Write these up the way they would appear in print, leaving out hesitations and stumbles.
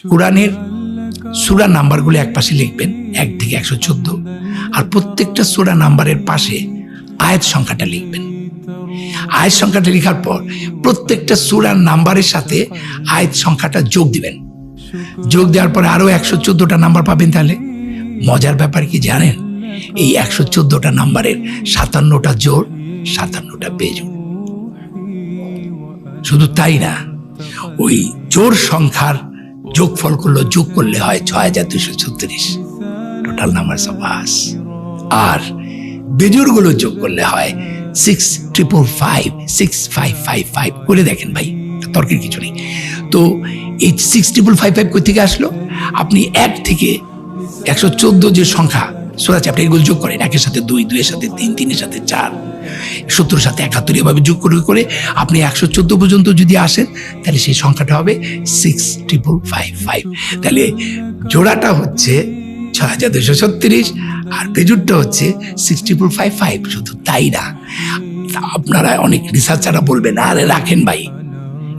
কোরআনের সূরা নাম্বারগুলো এক পাশে লিখবেন 1 থেকে 114, আর প্রত্যেকটা সূরা নাম্বারের পাশে আয়াত সংখ্যাটা লিখবেন। আয়াত সংখ্যাটা লেখার পর প্রত্যেকটা সূরার নাম্বারের সাথে আয়াত সংখ্যাটা যোগ দিবেন। যোগ দেওয়ার পরে আরো 114টা নাম্বার পাবেন। তাহলে মজার ব্যাপার কি জানেন, এই 114টা নাম্বারের 57টা জোড়, 57টা বেজোড়। শুধু তাই না, ওই জোড় সংখ্যার যোগফল যোগ করলে হয় 6236 টোটাল নাম্বার অফ আস, আর বেজোড় গুলো যোগ করলে হয় 6555 করে দেখেন ভাই, তর্কের কিছু নেই। তো এই 6555 কই থেকে আসলো? আপনি 1 থেকে 114 যে সংখ্যা সূরা আছে আপনি এগুলো যোগ করেন, 1-এর সাথে 2, 2-এর সাথে 3, 3-এর সাথে 4, 70-এর সাথে 71, এভাবে যোগ করে আপনি 114 পর্যন্ত যদি আসেন তাহলে সেই সংখ্যাটা হবে 6555। তাহলে জোড়াটা হচ্ছে 6236 আর বেজোড়টা হচ্ছে 6555। শুধু তাই না, আপনারা অনেক রিসার্চাররা বলবেন আরে রাখেন ভাই,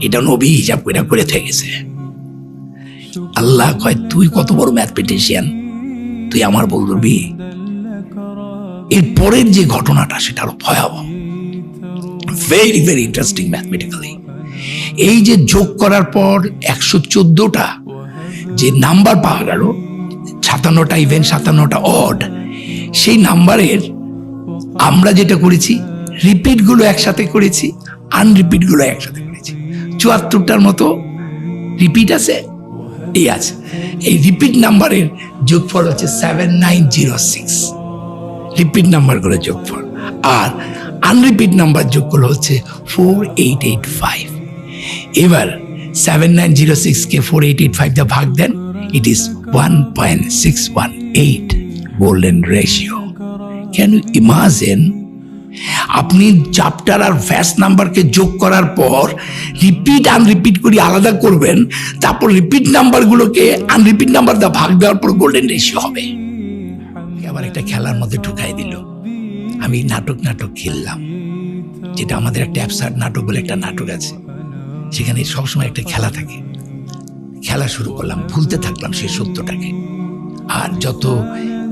এটা নবী হিসাব করে থেকে গেছে। আল্লাহ কয় তুই কত বড় ম্যাথমেটিশিয়ান, তুই আমার বলবি? এর পরের যে ঘটনাটা সেটা আরো ভয়াবহ, ভেরি ভেরি ইন্টারেস্টিং ম্যাথমেটিক্যালি। এই যে যোগ করার পর 114টা যে নাম্বার পাওয়া গেল, 57টা ইভেন 57টা অড, সেই নাম্বারের আমরা যেটা করেছি রিপিট গুলো একসাথে করেছি, আনরিপিট গুলো একসাথে করেছি। 74টার মতো রিপিট আছে, এই আছে। এই রিপিট নাম্বারের যোগফল হচ্ছে 7906, রিপিট নাম্বারগুলো যোগফল, আর আনরিপিট নাম্বার যোগফল হচ্ছে 4885। এবার 7906 কে 4885 দিয়ে ভাগ দেন, it is 1.618 golden ratio. Can you imagine? আপনি চ্যাপ্টার আর ভ্যাস নাম্বারকে যোগ করার পর রিপিট আনরিপিট করে আলাদা করবেন, তারপর রিপিট নাম্বারগুলোকে আনরিপিট নাম্বার দিয়ে ভাগ দেওয়ার পর গোল্ডেন রেশিও হবে। আবার একটা খেলার মধ্যে ঢুকাই দিল। আমি নাটক খেললাম, যেটা আমাদের একটা অ্যাবসার্ড নাটক বলে একটা নাটক আছে, সেখানে সবসময় একটা খেলা থাকে। খেলা শুরু করলাম, ভুলতে থাকলাম সেই সত্যটাকে। আর যত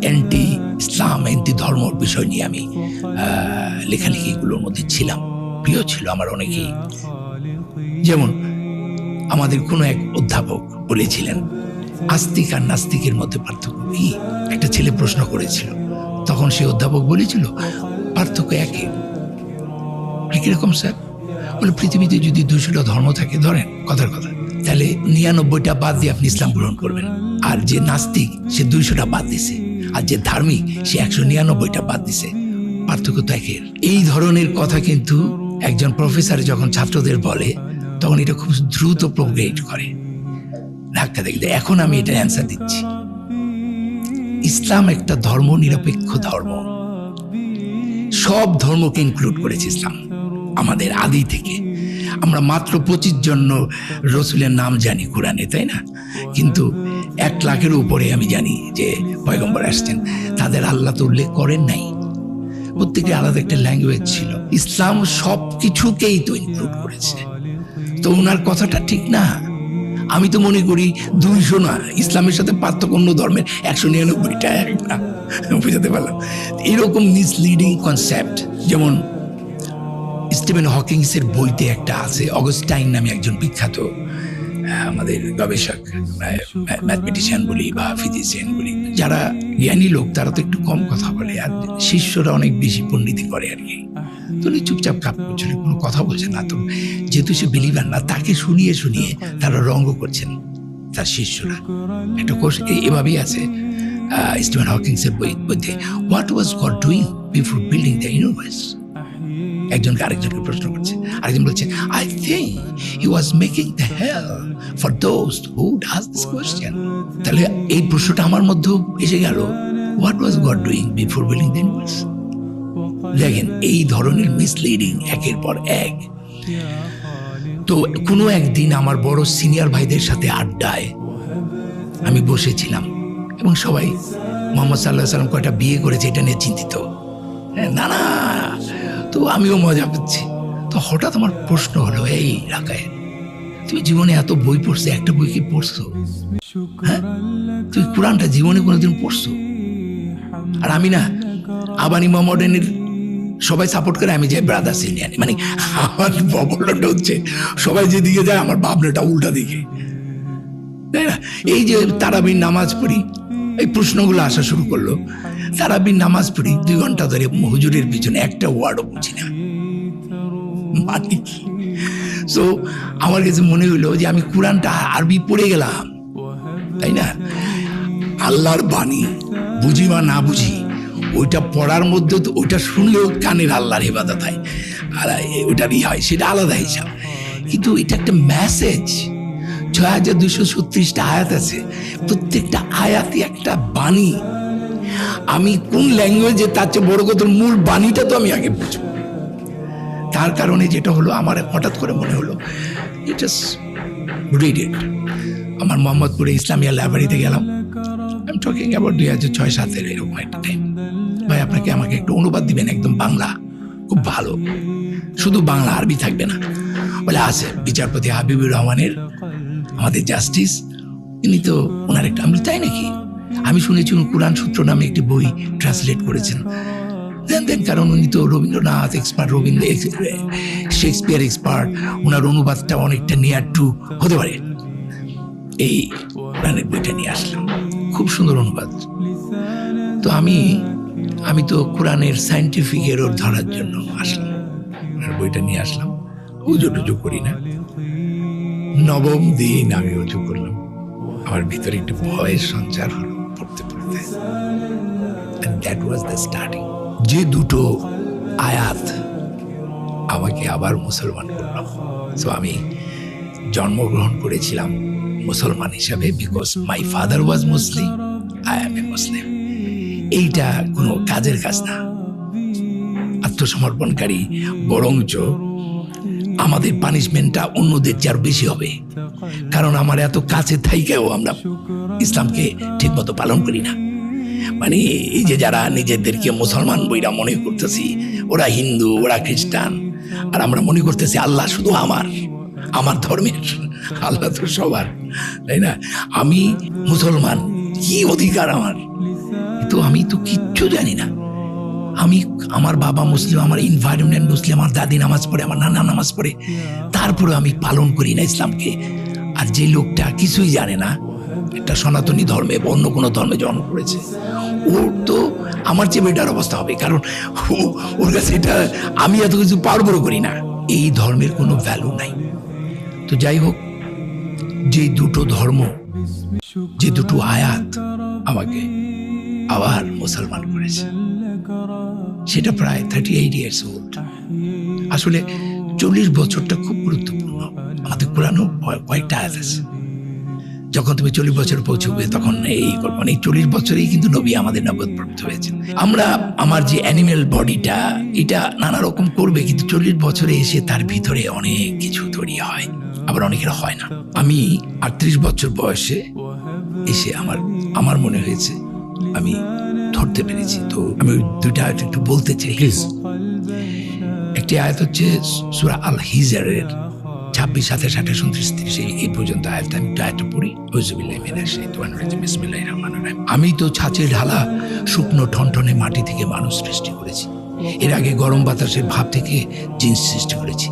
অ্যান্টি ইসলাম, অ্যান্টি ধর্মর বিষয় নিয়ে আমি লেখালেখিগুলোর মধ্যে ছিলাম, প্রিয় ছিল আমার অনেকেই। যেমন আমাদের কোনো এক অধ্যাপক বলেছিলেন আস্তিক আর নাস্তিকের মধ্যে পার্থক্য কি? একটা ছেলে প্রশ্ন করেছিল, তখন সেই অধ্যাপক বলেছিল পার্থক্য একই। কিরকম স্যার? বলে পৃথিবীতে যদি 200টা ধর্ম থাকে, ধরেন কথার কথা, তাহলে 99টা বাদ দিয়ে আপনি ইসলাম গ্রহণ করবেন। আর যে নাস্তিক সে 200টা বাদ দিছে, আর যে ধার্মিক সে 199টা বাদ দিছে। পার্থক্য তো একের। এই ধরনের কথা কিন্তু একজন প্রফেসর যখন ছাত্রদের বলে তখন এটা খুব দ্রুত প্রোগ্রেড করে, ধাক্কা দেখতে। এখন আমি এটা অ্যান্সার দিচ্ছি। ইসলাম একটা ধর্ম নিরপেক্ষ ধর্ম, সব ধর্মকে ইনক্লুড করেছে ইসলাম। আমাদের আদি থেকে আমরা মাত্র 25 জন রসুলের নাম জানি কোরআনে, তাই না? কিন্তু 1 লাখের উপরে আমি জানি যে পয়গম্বর আসছেন, তাদের আল্লাহ তো উল্লেখ করেন নাই। প্রত্যেকের আলাদা একটা ল্যাঙ্গুয়েজ ছিল। ইসলাম সব কিছুকেই তো ইনক্লুড করেছে। তো ওনার কথাটা ঠিক না? আমি তো মনে করি 200 না, ইসলামের সাথে পার্থক্য অন্য ধর্মের 199টা এক না। বুঝাতে পারলাম? এরকম মিসলিডিং কনসেপ্ট, যেমন স্টিফেন হকিংসের বইতে একটা আছে, অগস্টাইন নামে একজন বিখ্যাত আমাদের গবেষক, ম্যাথমেটিশিয়ান বলি বা ফিজিশিয়ান বলি, যারা জ্ঞানী লোক তারা তো একটু কম কথা বলে, আর শিষ্যরা অনেক বেশি পণ্ডিতি করে আর কি। তো চুপচাপ কাপ করছিল, কোনো কথা বলছে না। তো যেহেতু সে বিলিভার না, তাকে শুনিয়ে তারা রঙ্গ করছেন তার শিষ্যরা। একটা কোর্স এভাবেই আছে স্টিফেন হকিংসের বইতে, what was God doing before building the universe. একজনকে আরেকজনকে প্রশ্ন করছে, আরেকজন বলছে I think he was making the hell for those who ask this question. তাহলে এই প্রশ্নটা আমার মধ্যে এসে গেল, what was God doing before building the universe. দেখেন এই ধরনের মিসলিডিং একের পর এক। তো কোনো একদিন আমার বড় সিনিয়র ভাইদের সাথে আড্ডায় আমি বসেছিলাম, এবং সবাই মোহাম্মদ সাল্লাল্লাহু আলাইহি সাল্লাম কয়টা বিয়ে করেছে এটা নিয়ে চিন্তিত। না না, তো আমিও মজা পাচ্ছি। তো হঠাৎ আমার প্রশ্ন হলো, এই রাকায়েত, তুমি জীবনে এত বই পড়ছো, একটা বই কি পড়ছো? হ্যাঁ, তুই কোরআনটা জীবনে কোনোদিন পড়ছো? আর আমি না আবানি মোহাম্মদের সবাই সাপোর্ট করে, আমি যাই ব্রাদার্স ইন্ডিয়ান। মানে আমার প্রবলেমটা হচ্ছে সবাই যেদিকে যায় আমার ভাবনাটা উল্টা দিকে, তাই না? এই যে তারাবির নামাজ পড়ি, এই প্রশ্নগুলো আসা শুরু করলো। তারাবির নামাজ পড়ি 2 ঘন্টা ধরে, হুজুরের পিছনে একটা ওয়ার্ডও বুঝি না মানে কি। সো আমার কাছে মনে হলো যে আমি কোরআনটা আরবি পড়ে গেলাম, তাই না? আল্লাহর বাণী বুঝি বা না বুঝি, ওইটা পড়ার মধ্যে তো ওইটা শুনলেও কানের আল্লাহর ইবাদত হয়, আর ওইটারই হয়, সেটা আলাদা হিসাব। কিন্তু এটা একটা মেসেজ। 6236টা আয়াত আছে, প্রত্যেকটা আয়াতই একটা বাণী। আমি কোন ল্যাঙ্গুয়েজে, তার চেয়ে বড় কথা মূল বাণীটা তো আমি আগে বুঝবো। তার কারণে যেটা হলো, আমার হঠাৎ করে মনে হলো ইট ইজ রিডেড। আমার মোহাম্মদপুরে ইসলামিয়া লাইব্রেরিতে গেলাম, আই এম টকিং অ্যাবাউট 2006-07 এরকম একটা টাইম। ভাই আপনাকে আমাকে একটু অনুবাদ দিবেন, একদম বাংলা, খুব ভালো, শুধু বাংলা, আরবি থাকবে না। বলে আছে বিচারপতি হাবিবুর রহমানের, আমাদের জাস্টিস, ইনি তো ওনার একটা। আমি তাই নাকি? আমি শুনেছি উনি কোরআন সূত্র নামে একটি বই ট্রান্সলেট করেছেন। দেন কারণ উনি তো রবীন্দ্রনাথ এক্সপার্ট, শেক্সপিয়ার এক্সপার্ট, ওনার অনুবাদটা অনেকটা নিয়ার টু হতে পারে। এই কোরআনের বইটা নিয়ে আসলাম, খুব সুন্দর অনুবাদ। তো আমি তো কোরআনের সায়েন্টিফিক এরর ধরার জন্য আসলাম, বইটা নিয়ে আসলাম। উজু করি না, 9ম দিন আমি উজু করলাম, আমার ভিতরে একটা ভয়ের সঞ্চার হলো পড়তে পড়তে। And that was the starting. যে দুটো আয়াত আমাকে আবার মুসলমান করলাম। সো আমি জন্মগ্রহণ করেছিলাম মুসলমান হিসাবে, because my father was Muslim, I am a Muslim. এইটা কোনো কাজের কাজ না, আত্মসমর্পণকারী, বরঞ্চ আমাদের পানিশমেন্টটা অন্যদের চেয়ে আরো বেশি হবে। কারণ আমার এত কাছে থাইকেও আমরা ইসলামকে ঠিক মতো পালন করি না। মানে এই যে যারা নিজেদেরকে মুসলমান বইরা মনে করতেছি, ওরা হিন্দু, ওরা খ্রিস্টান, আর আমরা মনে করতেছি আল্লাহ শুধু আমার ধর্মের, আল্লাহ তো সবার, তাই না? আমি মুসলমান, কি অধিকার আমার? তো আমি তো কিচ্ছু জানি না। আমার বাবা মুসলিম, আমার এনভায়রনমেন্ট মুসলিম, আমার দাদি নামাজ পড়ে, আমার নানা নামাজ পড়ে, তারপরে আমি পালন করি না ইসলামকে। আর যে লোকটা কিছুই জানে না, একটা সনাতনী ধর্মে বা অন্য কোনো ধর্মে জন্ম করেছে, ওর তো আমার চেয়ে বেটার অবস্থা হবে, কারণ ওর কাছে এটা, আমি এত কিছু পারবো করি না। এই ধর্মের কোনো ভ্যালু নাই। তো যাই হোক, যে দুটো ধর্ম, যে দুটো আয়াত আমাকে আবার মুসলমান করেছে, সেটা প্রায় 38 ইয়ার্স ওল্ড। আসলে 40 বছরটা খুব গুরুত্বপূর্ণ। আমাদের কোরআনও কয়েকটা আয়াত আছে, যখন তুমি 40 বছর পৌঁছবে তখন এই করবো। এই 40 বছরেই কিন্তু নবী আমাদের নবুয়ত প্রাপ্ত হয়েছে। আমার যে অ্যানিমেল বডিটা, এটা নানা রকম করবে, কিন্তু 40 বছরে এসে তার ভিতরে অনেক কিছু তৈরি হয়, আবার অনেকের হয় না। আমি 38 বছর বয়সে এসে আমার মনে হয়েছে আমি ধরতে পেরেছি। তো আমি দুইটা আয়াত একটু বলতে চাই, প্লিজ। একটি আয়াত হচ্ছে সূরা আল হিজরের 26, 27, 28, 29, 30 এই পর্যন্ত আয়াত। আমি একটু আয়াতটা পড়ি। আমি তো ছাঁচে ঢালা শুকনো ঠনঠনে মাটি থেকে মানুষ সৃষ্টি করেছি, এর আগে গরম বাতাসের ভাব থেকে জিনিস সৃষ্টি করেছি।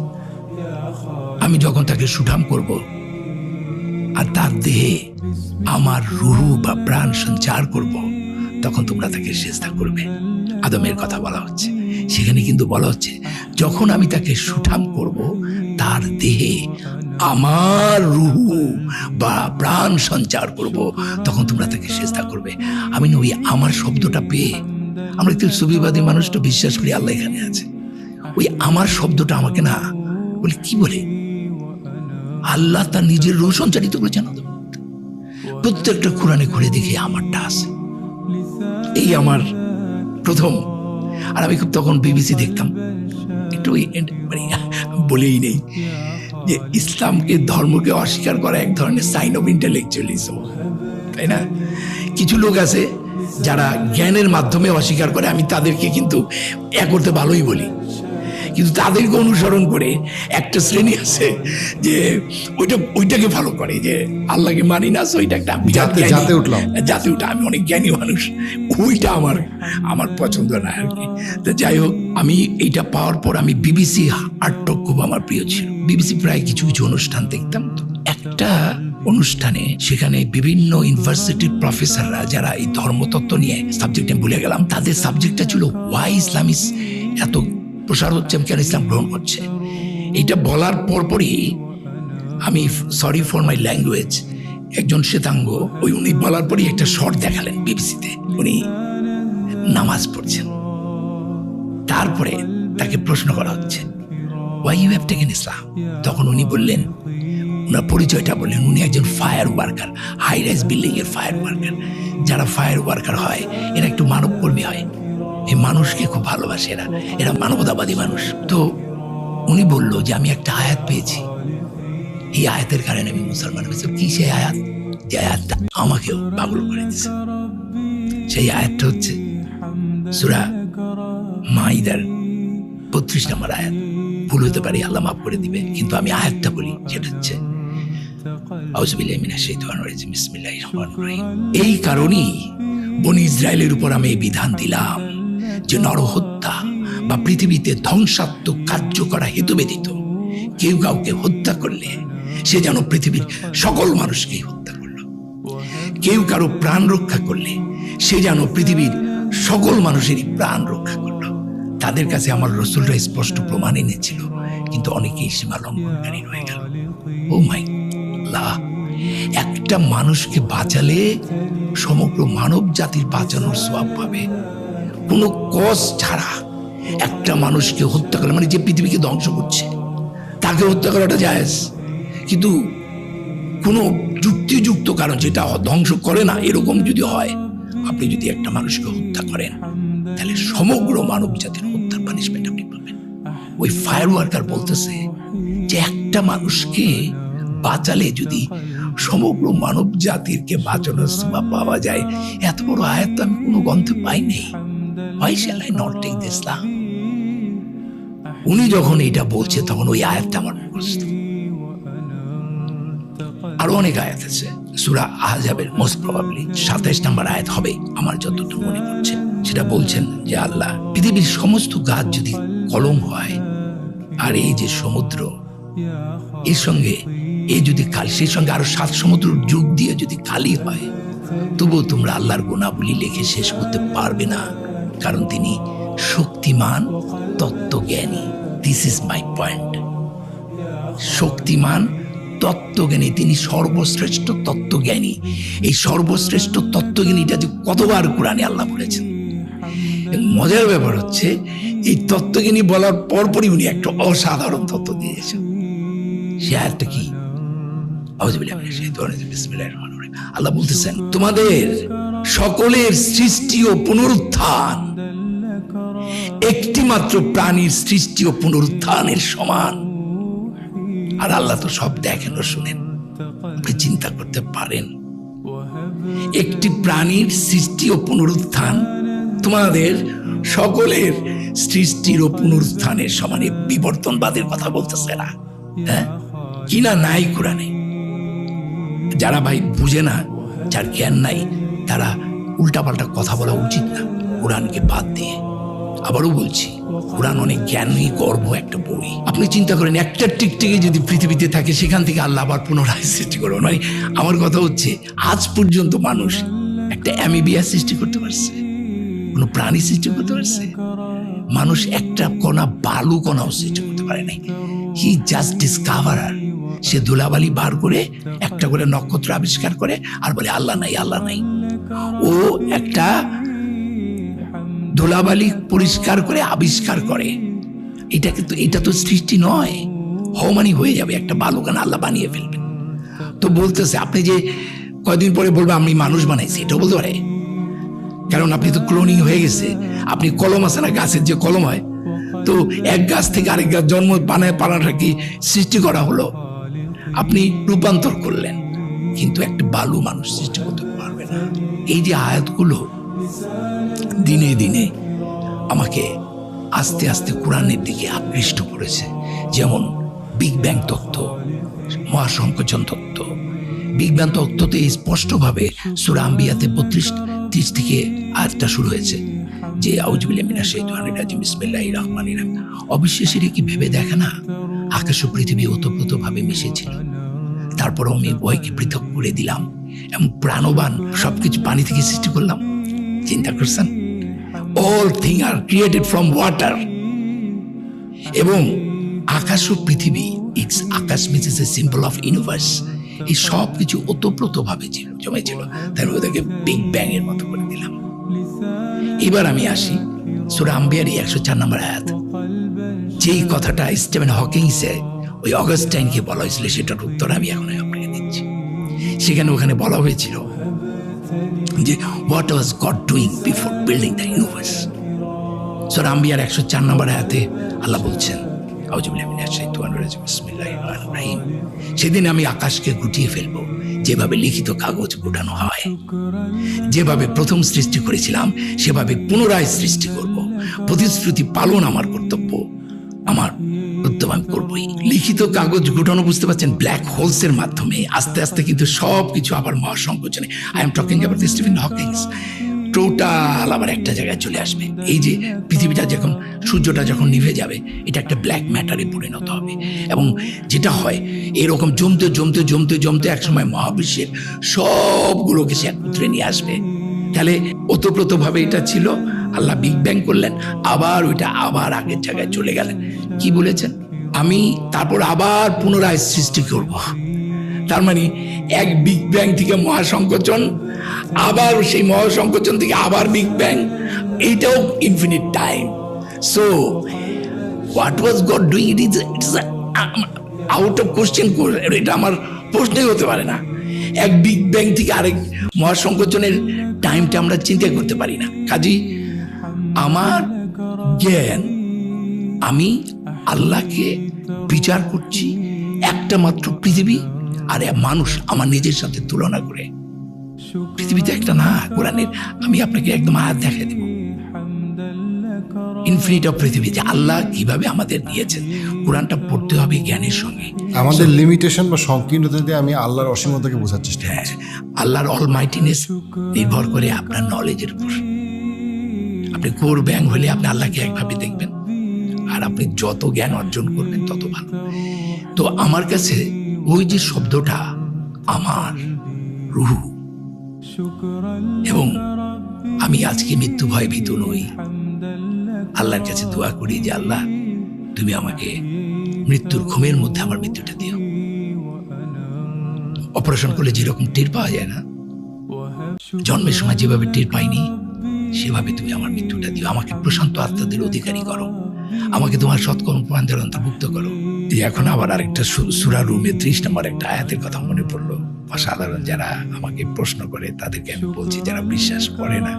আমি যখন তাকে সুঠাম করব আর তার দেহে আমার রূহ বা প্রাণ সঞ্চার করব, তখন তোমরা তাকে সিজদা করবে। আদমের কথা বলা হচ্ছে সেখানে, কিন্তু বলা হচ্ছে যখন আমি তাকে সুঠাম করব, তার দেহে আমার রূহ বা প্রাণ সঞ্চার করব, তখন তোমরা তাকে সিজদা করবে। আমি না ওই আমার শব্দটা পেয়ে, আমরা একটু সুবিবাদী মানুষ তো বিশ্বাস করি আল্লাহ এখানে আছে, ওই আমার শব্দটা আমাকে না বলে কি বলে, আল্লাহ তার নিজের রূহ সঞ্চারিত করেছেন। প্রত্যেকটা কোরআনে ঘুরে দেখি আমারটা আছে, এই আমার প্রথম। আর আমি খুব তখন বিবিসি দেখতাম, একটু বলেই নেই যে ইসলামকে, ধর্মকে অস্বীকার করা এক ধরনের সাইন অফ ইন্টেলেকচুয়ালিজম, তাই না? কিছু লোক আছে যারা জ্ঞানের মাধ্যমে অস্বীকার করে, আমি তাদেরকে কিন্তু করতে ভালোই বলি, কিন্তু তাদেরকে অনুসরণ করে একটা শ্রেণী আছে যে ওইটাকে ফলো করে, যে আল্লাহকে মানি না, ওইটা একটা জাতে উঠলাম, জাতি উঠা, আমি অনেক জ্ঞানী মানুষ, ওইটা আমার পছন্দ না আর কি। তো যাই হোক, আমি এইটা পাওয়ার পর আমি বিবিসি আর্টক খুব আমার প্রিয় ছিল। বিবিসি প্রায় কিছু কিছু অনুষ্ঠান দেখতাম। তো একটা অনুষ্ঠানে সেখানে বিভিন্ন ইউনিভার্সিটির প্রফেসররা যারা এই ধর্মতত্ত্ব নিয়ে সাবজেক্ট, আমি ভুলে গেলাম, তাদের সাবজেক্টটা ছিল ওয়াই ইসলাম ইস এত প্রসার হচ্ছে, কেন ইসলাম গ্রহণ করছে। এটা বলার পরপরই আমি, সরি ফর মাই ল্যাঙ্গুয়েজ, একজন শ্বেতাঙ্গ উনি বলার পরই একটা শর্ট দেখালেন বিবিসিতে, উনি নামাজ পড়ছেন। তারপরে তাকে প্রশ্ন করা হচ্ছে, why you have taken Islam? তখন উনি বললেন, ওনার পরিচয়টা বললেন, উনি একজন fire worker, high rise building এর ফায়ার ওয়ার্কার। যারা ফায়ার ওয়ার্কার হয় এরা একটু মানবকর্মী হয়, এই মানুষকে খুব ভালোবাসে, এরা মানবতাবাদী মানুষ। তো উনি বলল যে আমি একটা আয়াত পেয়েছি, এই আয়াতের কারণে আমি মুসলমান হয়েছি। কি সেই আয়াত? যে আয়াতটা আমাকেও পাগল করে দিয়েছে। সেই আয়াতটা হচ্ছে সূরা মাইদার 32 নম্বর আয়াত। ভুল হতে পারি, আল্লাহ মাফ করে দিবে, কিন্তু আমি আয়াতটা বলি, যেটা হচ্ছে আউযুবিল্লাহি মিনাশ শাইতানির রাজিম, বিসমিল্লাহির রহমানির রহিম। এই কারণেই বনি ইসরায়েলের উপর আমি এই বিধান দিলাম যে নরহত্যা বা পৃথিবীতে ধ্বংসাত্মক কার্য করা হেতু ব্যতীত কেউ কাউকে হত্যা করলে সে যেন পৃথিবীর সকল মানুষকেই হত্যা করলো। কেউ কারো প্রাণ রক্ষা করলে সে যেন পৃথিবীর সকল মানুষেরই প্রাণ রক্ষা করলো। তাদের কাছে আমার রাসূলরা স্পষ্ট প্রমাণ এনেছিল, কিন্তু অনেকেই সীমা লঙ্ঘনকারী হয়ে গেল। ও মাই আল্লাহ, একটা মানুষকে বাঁচালে সমগ্র মানব জাতির বাঁচানোর সওয়াব পাবে। কোনো কজ ছাড়া একটা মানুষকে হত্যা করলে, মানে যে পৃথিবীকে ধ্বংস করছে তাকে হত্যা করাটা জায়েজ, কিন্তু কোনো যুক্তিযুক্ত কারণ যেটা ধ্বংস করে না, এরকম যদি হয়, আপনি যদি একটা মানুষকে হত্যা করেন তাহলে সমগ্র মানব জাতির হত্যার পানিশমেন্ট আপনি পাবেন। ওই ফায়ার ওয়ার্কার বলতেছে যে একটা মানুষকে বাঁচালে যদি সমগ্র মানব জাতিরকে বাঁচানোর সওয়াব পাওয়া যায়, এত বড় আয়াত তো আমি কোনো গ্রন্থে পাইনি। Why shall I not take this Islam? উনি যখন এটা বলছে তখন ওই আয়াতটা আমার মুখস্থ। আরো অনেক আয়াত আছে, সূরা আহজাবের মোস্ট প্রবাবলি 27 নম্বর আয়াত হবে আমার যতটুকু মনে পড়ছে। সেটা বলছেন যে আল্লাহ, পৃথিবীর সমস্ত গাছ যদি কলম হয়, আর এই যে সমুদ্র, এর সঙ্গে এই যদি কালি, সেই সঙ্গে আরো 7 সমুদ্র যুগ দিয়ে যদি কালি হয়, তবুও তোমরা আল্লাহর গুণাবলী লেখে শেষ করতে পারবে না, কারণ তিনি শক্তিমান তত্ত্বজ্ঞানী। This is my point. শক্তিমান তত্ত্বজ্ঞানী, তিনি সর্বশ্রেষ্ঠ তত্ত্বজ্ঞানী। এই সর্বশ্রেষ্ঠ তত্ত্বজ্ঞানীটা যে কতবার কোরআনে আল্লাহ বলেছেন। মজার ব্যাপার হচ্ছে, এই তত্ত্বজ্ঞানী বলার পরপরই উনি একটা অসাধারণ তত্ত্ব দিয়েছেন। সে আয়াতটা কি? আল্লাহ বলতেছেন, তোমাদের সকলের সৃষ্টি ও পুনরুত্থান একটি মাত্র প্রাণীর সৃষ্টি ও পুনরুত্থানের সমান। আর আল্লাহ তো সব দেখেন ও শুনেন, আপনি চিন্তা করতে পারেন একটি প্রাণীর সৃষ্টি ও পুনরুত্থান তোমাদের সকলের সৃষ্টির ও পুনরুত্থানের সমানে। বিবর্তনবাদের কথা বলতেছে না, হ্যাঁ কিনা নাই কোরআনে। যারা ভাই বুঝে না, যার জ্ঞান নাই, তারা উল্টাপাল্টা কথা বলা উচিত না কোরআনকে বাদ দিয়ে। আবারও বলছি, কোরআন অনেক জ্ঞানী গর্ব একটা বই। আপনি চিন্তা করেন, একটা টিকটিকি যদি পৃথিবীতে থাকে, সেখান থেকে আল্লাহ আবার পুনরায় সৃষ্টি করবেন। মানে আমার কথা হচ্ছে, আজ পর্যন্ত মানুষ একটা অ্যামিবিয়া সৃষ্টি করতে পারছে? কোনো প্রাণী সৃষ্টি করতে পারছে? মানুষ একটা কণা, বালু কণাও সৃষ্টি করতে পারে নাই। He just ডিসকভারার। সে ধুলাবালি বার করে একটা করে নক্ষত্র আবিষ্কার করে আর বলে আল্লাহ নাই, আল্লাহ নাই। ও একটা ধুলাবালি পরিষ্কার করে আবিষ্কার করে। এটা কিন্তু, এটা তো সৃষ্টি নয়। হওমানি হয়ে যাবে, একটা বালুকানা আল্লাহ বানিয়ে ফেলবেন। তো বলতেছে, আপনি যে কয়দিন পরে বলবে আমি মানুষ বানাইছি, এটাও বলতে পারে, কারণ আপনি তো ক্লোনিং হয়ে গেছে। আপনি কলম আছে না, গাছের যে কলম হয়, তো এক গাছ থেকে আরেক গাছ জন্ম বানায় পানাটা কি সৃষ্টি করা হলো? আপনি রূপান্তর করলেন, কিন্তু একটা বালু মানুষ সৃষ্টি করতে পারবে না। এই যে আয়াতগুলো দিনে দিনে আমাকে আস্তে আস্তে কোরআনের দিকে আকৃষ্ট করেছে। যেমন বিগ ব্যাং তত্ত্ব, মহাসংকোচন তত্ত্ব। বিগ ব্যাং তত্ত্বতে স্পষ্টভাবে সূরা আম্বিয়াতে 32-30 থেকে আয়াতটা শুরু হয়েছে যে আউযুবিল্লাহি মিনাশ শাইতানির রাজিম বিসমিল্লাহির রহমানির রহিম। অবিশ্বাসীরা কি ভেবে দেখে না আকাশ ও পৃথিবী ওতপ্রোতভাবে মিশেছিল, তারপরও আমি উভয়কে পৃথক করে দিলাম এবং প্রাণবান সবকিছু পানি থেকে সৃষ্টি করলাম। চিন্তা করছেন? All thing R created from water. এবং আকাশ ও পৃথিবী, it's Akash means is a symbol of universe. এই সব কিছু ওতপ্রোতভাবে জমেছিল, তাই ওদেরকে বিগ ব্যাং এর মতো করে দিলাম। এবার আমি আসি সূরা আম্বিয়ার 104 নম্বর আয়াত। যেই কথাটা স্টিফেন হকিংসে ওই অগাস্টাইনকে বলা হয়েছিল, সেটার উত্তর আমি এখন আপনাকে দিচ্ছি। সেখানে ওখানে বলা হয়েছিল যে what was God doing before building the universe. সূরা আম্বিয়ার 104 নম্বর আয়াতে আল্লাহ বলছেন, আউযুবিল্লাহি মিনাশ শাইতানির রাজিম বিসমিল্লাহির রহমানির রহিম, সেদিন আমি আকাশকে গুটিয়ে ফেলবো যেভাবে লিখিত কাগজ গুটানো হয়। যেভাবে প্রথম সৃষ্টি করেছিলাম সেভাবে পুনরায় সৃষ্টি করব। প্রতিশ্রুতি পালন আমার কর্তব্য, আমার কর্তব্য আমি করবই। লিখিত কাগজ গুটানো, বুঝতে পারছেন, ব্ল্যাক হোলস এর মাধ্যমে আস্তে আস্তে কিন্তু সব কিছু আবার মহাসংকোচনে, I am talking about Stephen Hawkings, total আবার একটা জায়গায় চলে আসবে। এই যে পৃথিবীটা যখন, সূর্যটা যখন নিভে যাবে, এটা একটা ব্ল্যাক ম্যাটারে পরিণত হবে। এবং যেটা হয় এরকম জমতে জমতে জমতে জমতে একসময় মহাবিশ্বের সবগুলোকে সে একত্রে নিয়ে আসবে। তাহলে ওতপ্রোতভাবে এটা ছিল, আল্লাহ বিগ ব্যাং করলেন, আবার ওইটা আবার আগের জায়গায় চলে গেলেন। কি বলেছেন? আমি তারপর আবার পুনরায় সৃষ্টি করব। তার মানে এক বিগ ব্যাং থেকে মহাসংকোচন, আবার সেই মহাসংকোচন থেকে আবার বিগ ব্যাং, এইটাও infinite time. So what was God doing, it is out of question. এটা আমার প্রশ্নই হতে পারে না। এক বিগ ব্যাং থেকে আরেক মহাসংকোচনের টাইমটা আমরা চিন্তা করতে পারি না। কাজেই আমার জ্ঞান, আমি আল্লাহকে বিচার করছি একটা মাত্র পৃথিবী আর মানুষ আমার নিজের সাথে তুলনা করে। পৃথিবীতে একটা না, কোরআনের আমি আপনাকে একদম আয়াত দেখাই দেব, ইনফিনিট অফ পৃথিবী, যে আল্লাহ কিভাবে আমাদের নিয়েছেন। কোরআনটা পড়তে হবে জ্ঞানের সঙ্গে। আমাদের লিমিটেশন বা সংকীর্ণতা দিয়ে আমি আল্লাহর অসীমতাকে বোঝার চেষ্টা করছি। আল্লাহর অলমাইটিনেস নির্ভর করে আপনার নলেজের উপর। আপনি কোর ব্যাং হলে আপনি আল্লাহকে একভাবে দেখবেন, আর আপনি যত জ্ঞান অর্জন করবেন তত ভালো। তো আমার কাছে ওই যে শব্দটা আমার রূহ, এবং আমি আজকে মৃত্যু ভয় ভীত নই। আল্লাহর কাছে দোয়া করি যে আল্লাহ, তুমি আমাকে মৃত্যুর ঘুমের মধ্যে আমার মৃত্যুটা দিও। অপারেশন করলে যেরকম টের পাওয়া যায় না, জন্মের সময় যেভাবে টের পাইনি, সেভাবে তুমি আমার মৃত্যুটা দিও। আমাকে প্রশান্ত আত্মাদের অধিকারী করো, আমাকে তোমার সৎকর্ম প্রমাণদের অন্তর্ভুক্ত করো। এখন আবার আরেকটা সূরা রুমে 30 নম্বর একটা আয়াতের কথা মনে পড়লো। সাধারণ যারা আমাকে প্রশ্ন করে তাদেরকে আমি বলছি, যারা বিশ্বাস করে না,